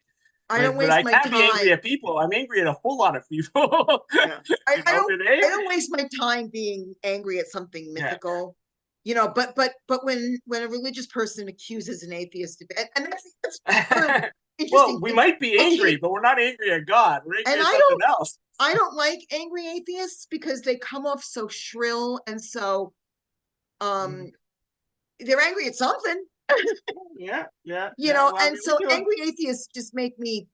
S2: I don't waste my time.
S1: I can't be angry at people. I'm angry at a whole lot of people.
S2: Yeah. I don't waste my time being angry at something mythical, but when a religious person accuses an atheist of it, and that's interesting.
S1: Well, we might be angry, but we're not angry at God. We're angry at something else.
S2: I don't like angry atheists, because they come off so shrill and so they're angry at something. Angry atheists just make me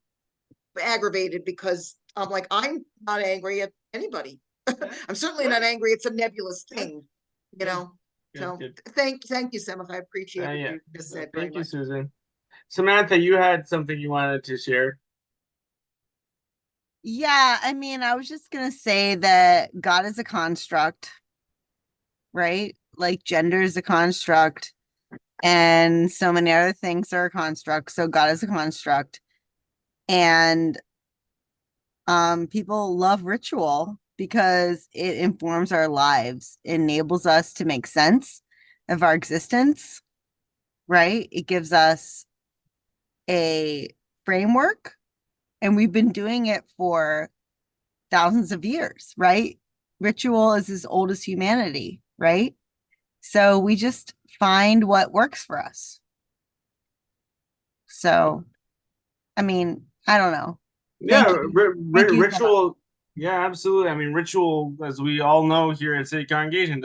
S2: aggravated, because I'm like, I'm not angry at anybody. I'm certainly not angry at some nebulous thing, So thank you, Samantha. I appreciate what you just said.
S1: Thank you, Susan. Samantha, you had something you wanted to share.
S10: Yeah, I mean, I was just gonna say that God is a construct, right? Like gender is a construct, and so many other things are a construct. So God is a construct. And people love ritual because it informs our lives, enables us to make sense of our existence, right? It gives us a framework, and we've been doing it for thousands of years, right? Ritual is as old as humanity, right? So we just find what works for us. So, I mean, I don't know.
S1: Ritual. Yeah, absolutely. I mean, ritual, as we all know here at City Congregation,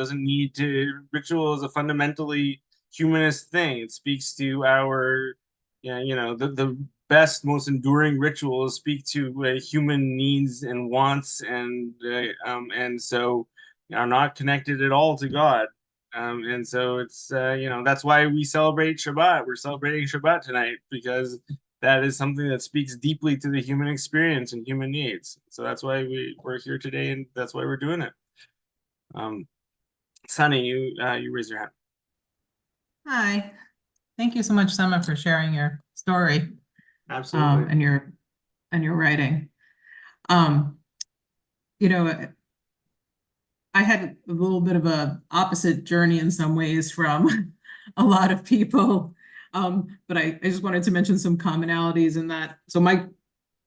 S1: ritual is a fundamentally humanist thing. It speaks to our, the best, most enduring rituals speak to human needs and wants, and so are not connected at all to God. And so it's, that's why we celebrate Shabbat. We're celebrating Shabbat tonight, because that is something that speaks deeply to the human experience and human needs. So that's why we're here today, and that's why we're doing it. Sunny, you raise your hand.
S11: Hi, thank you so much, Summer, for sharing your story.
S1: Absolutely.
S11: And your writing. I had a little bit of a opposite journey in some ways from a lot of people. But I just wanted to mention some commonalities in that. So my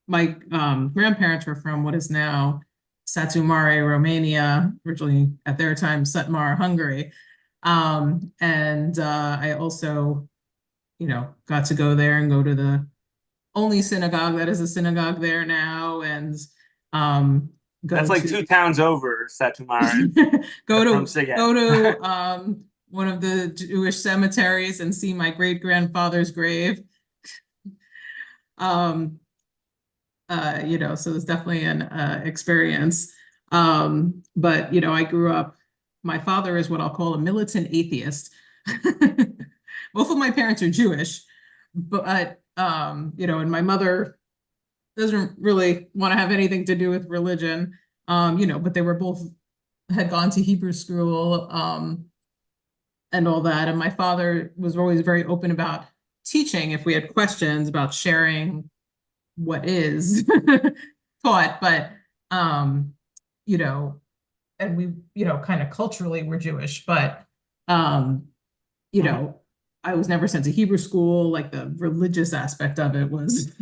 S11: grandparents were from what is now Satu Mare, Romania, originally at their time Satmar, Hungary. And I also, got to go there and go to the only synagogue that is a synagogue there now, and
S1: That's like 2 towns over, Satumara.
S11: go
S1: from
S11: to
S1: Siget.
S11: one of the Jewish cemeteries and see my great grandfather's grave. So it's definitely an experience. But I grew up, my father is what I'll call a militant atheist. Both of my parents are Jewish, but and my mother doesn't really want to have anything to do with religion. But they were both had gone to Hebrew school, and all that. And my father was always very open about teaching if we had questions about sharing what is taught, but and we kind of culturally we're Jewish, but I was never sent to Hebrew school. Like the religious aspect of it was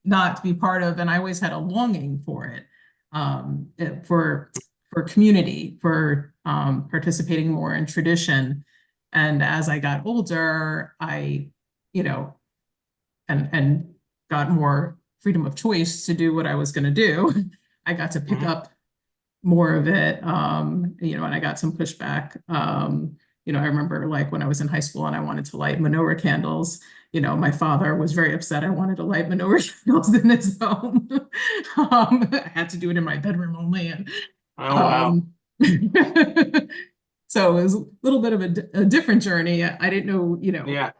S11: not to be part of, and I always had a longing for it, for community, for participating more in tradition. And as I got older, I and got more freedom of choice to do what I was going to do. I got to pick up more of it, and I got some pushback. I remember like when I was in high school and I wanted to light menorah candles, my father was very upset. I wanted to light menorah candles in his home. I had to do it in my bedroom only. And
S1: wow.
S11: So it was a little bit of a different journey. I didn't know,
S1: Yeah.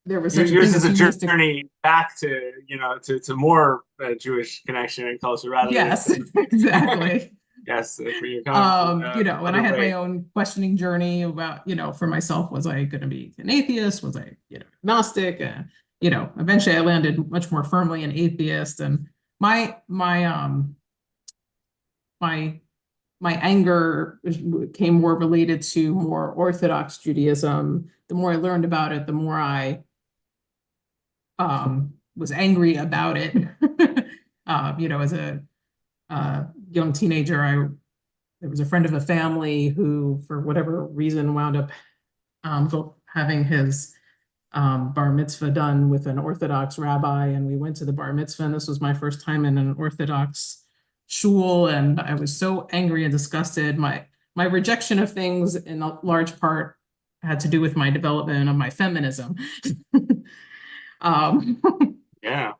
S11: There was such
S1: yours
S11: a
S1: is
S11: thing
S1: a
S11: as humanistic.
S1: journey back to to more Jewish connection and culture rather
S11: Yes,
S1: than
S11: exactly.
S1: yes for your
S11: And I had my own questioning journey about, for myself, was I going to be an atheist? Was I, agnostic? Eventually I landed much more firmly an atheist, and my anger came more related to more Orthodox Judaism. The more I learned about it, the more I was angry about it. As a young teenager, there was a friend of a family who, for whatever reason, wound up having his bar mitzvah done with an Orthodox rabbi, and we went to the bar mitzvah, and this was my first time in an Orthodox shul, and I was so angry and disgusted. My rejection of things in a large part had to do with my development of my feminism.
S1: Yeah.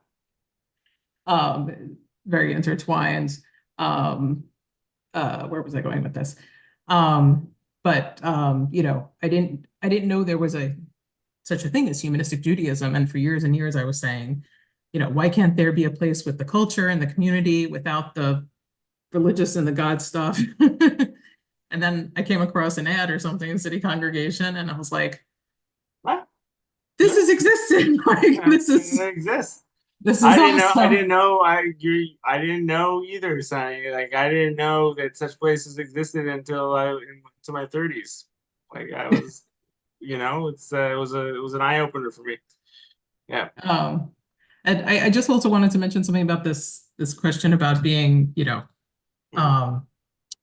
S11: Very intertwined. Where was I going with this? But I didn't know there was such a thing as humanistic Judaism. And for years and years I was saying, why can't there be a place with the culture and the community without the religious and the God stuff? And then I came across an ad or something in City Congregation, and I was like,
S1: what?
S11: This is existing. Like, this
S1: exists.
S11: This is
S1: I didn't
S11: awesome.
S1: know. I didn't know either, Sonny. Like I didn't know that such places existed until into my 30s. Like I was, it was an eye opener for me. Yeah.
S11: And I just also wanted to mention something about this question about being,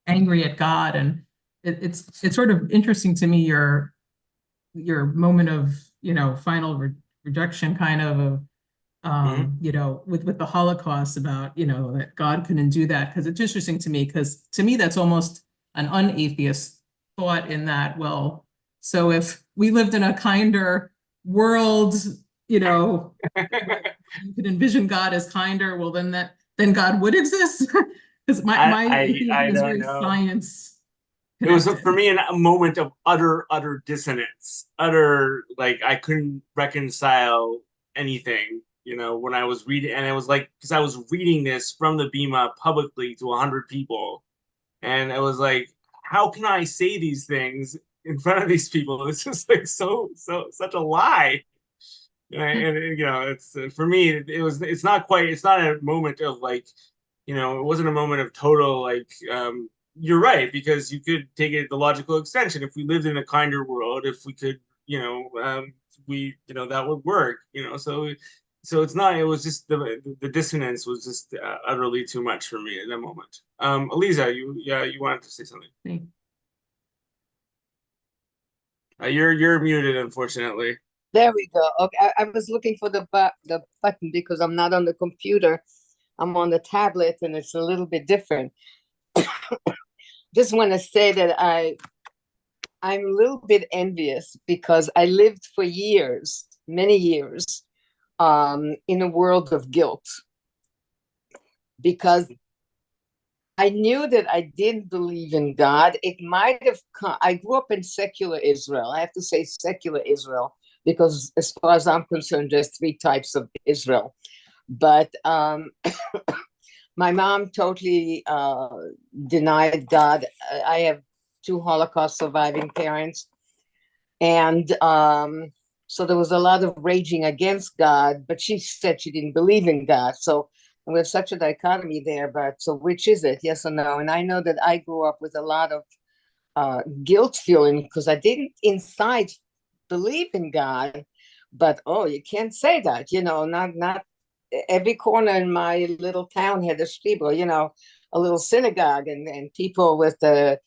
S11: angry at God, and it's sort of interesting to me your moment of final rejection, kind of with the Holocaust, about that God couldn't do that, because it's interesting to me, because to me that's almost an unatheist thought, in that, well, so if we lived in a kinder world, you could envision God as kinder, well then God would exist. Because my atheism is very science connected.
S1: It was for me a moment of utter dissonance, like I couldn't reconcile anything, when I was reading, and it was like, because I was reading this from the Bima publicly to 100 people, and it was like, how can I say these things in front of these people? It's just like such a lie. And it's for me, it's not a moment of like, it wasn't a moment of total like, you're right, because you could take it the logical extension. If we lived in a kinder world, if we could that would work, so it's not, it was just the dissonance was just utterly too much for me at that moment. Eliza, you wanted to say something. You're muted, unfortunately.
S12: There we go. Okay, I was looking for the button because I'm not on the computer. I'm on the tablet and it's a little bit different. Just want to say that I'm a little bit envious because I lived for years, many years, in a world of guilt. Because I knew that I didn't believe in God. It might have come, I grew up in secular Israel. I have to say secular Israel, because as far as I'm concerned, there's 3 types of Israel. But my mom totally denied God. I have 2 Holocaust surviving parents. And so there was a lot of raging against God, but she said she didn't believe in God. So we have such a dichotomy there, but so which is it, yes or no? And I know that I grew up with a lot of guilt feeling because I didn't inside believe in God, but oh, you can't say that, not every corner in my little town had a shtibel, a little synagogue, and people with the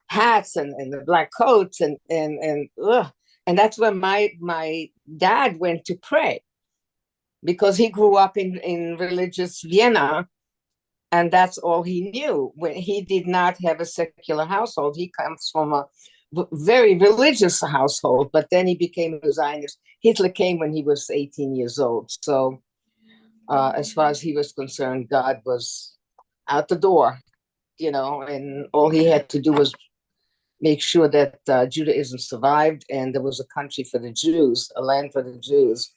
S12: hats and the black coats and that's where my dad went to pray, because he grew up in religious Vienna, and that's all he knew. When he did not have a secular household, he comes from a very religious household, but then he became a Zionist. Hitler came when he was 18 years old. So as far as he was concerned, God was out the door, and all he had to do was make sure that Judaism survived and there was a country for the Jews, a land for the Jews.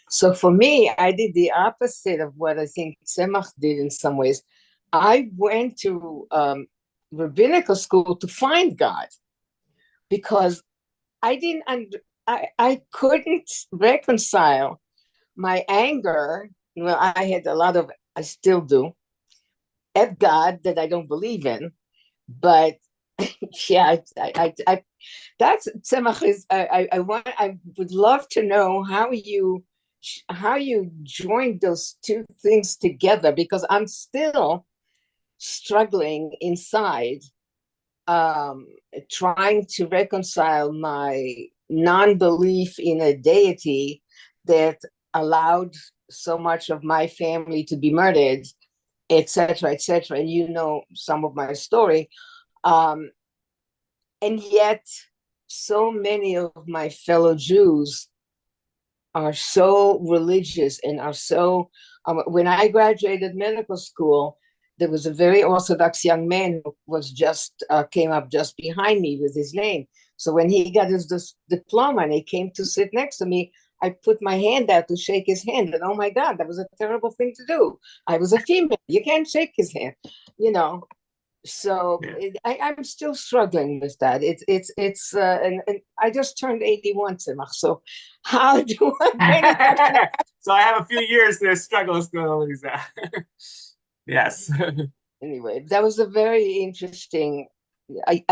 S12: So for me, I did the opposite of what I think Tzemach did in some ways. I went to rabbinical school to find God, because I couldn't reconcile my anger. Well, I had a lot of, I still do, at God that I don't believe in, but yeah, that's Tzemach is. I would love to know how you joined those 2 things together, because I'm still struggling inside, trying to reconcile my non-belief in a deity that allowed so much of my family to be murdered, etc., etc. And some of my story. And yet, so many of my fellow Jews are so religious and are so. When I graduated medical school, there was a very Orthodox young man who was just came up just behind me with his name. So when he got his diploma and he came to sit next to me, I put my hand out to shake his hand, and oh my God, that was a terrible thing to do. I was a female; you can't shake his hand, So yeah. I'm still struggling with that. It's and I just turned 81, Tzemach. So how do I?
S1: So I have a few years to struggle still, Lisa. Yes.
S12: Anyway, that was a very interesting. I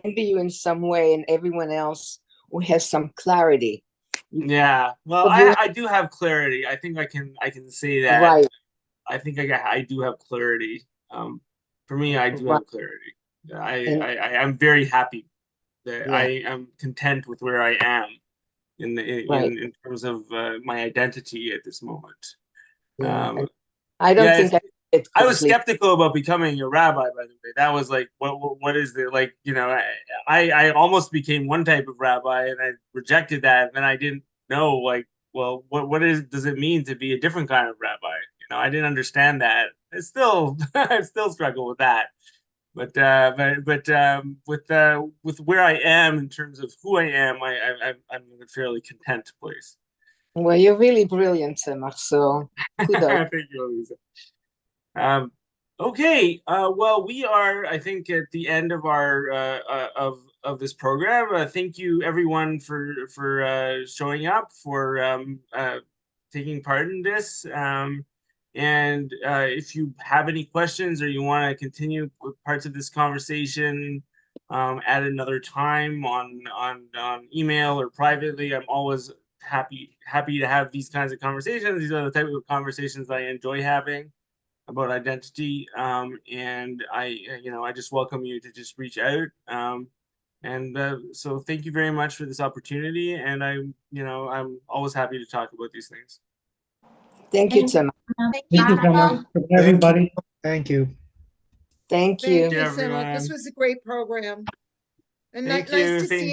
S12: envy you in some way, and everyone else who has some clarity.
S1: Yeah. Well, I do have clarity. I think I can say that.
S12: Right.
S1: I think I do have clarity. For me, I do have clarity. I am very happy that I am content with where I am in terms of my identity at this moment.
S12: I don't think
S1: I was skeptical about becoming a rabbi, by the way. That was like, what is the, like, I almost became one type of rabbi and I rejected that. And then I didn't know, like, well, what does it mean to be a different kind of rabbi? I didn't understand that. I still struggle with that. But with where I am in terms of who I am, I'm in a fairly content place.
S12: Well, you're really brilliant, Tzemach. So kudos.
S1: Thank you, Elisa. Okay. Well, we are, I think, at the end of our of this program. Thank you, everyone, for showing up, for taking part in this. And if you have any questions or you want to continue with parts of this conversation, at another time on email or privately. I'm always happy to have these kinds of conversations. These are the type of conversations I enjoy having about identity. And I just welcome you to just reach out. So thank you very much for this opportunity. And I'm always happy to talk about these things.
S12: Thank you, Tim.
S2: Thank
S7: Thank you so much, everybody. Thank you.
S12: Thank
S2: Thank
S12: you.
S2: you so much. This
S1: everyone.
S2: was a great program. And
S1: Thank
S2: nice
S1: you.
S2: to
S1: Thank-
S2: see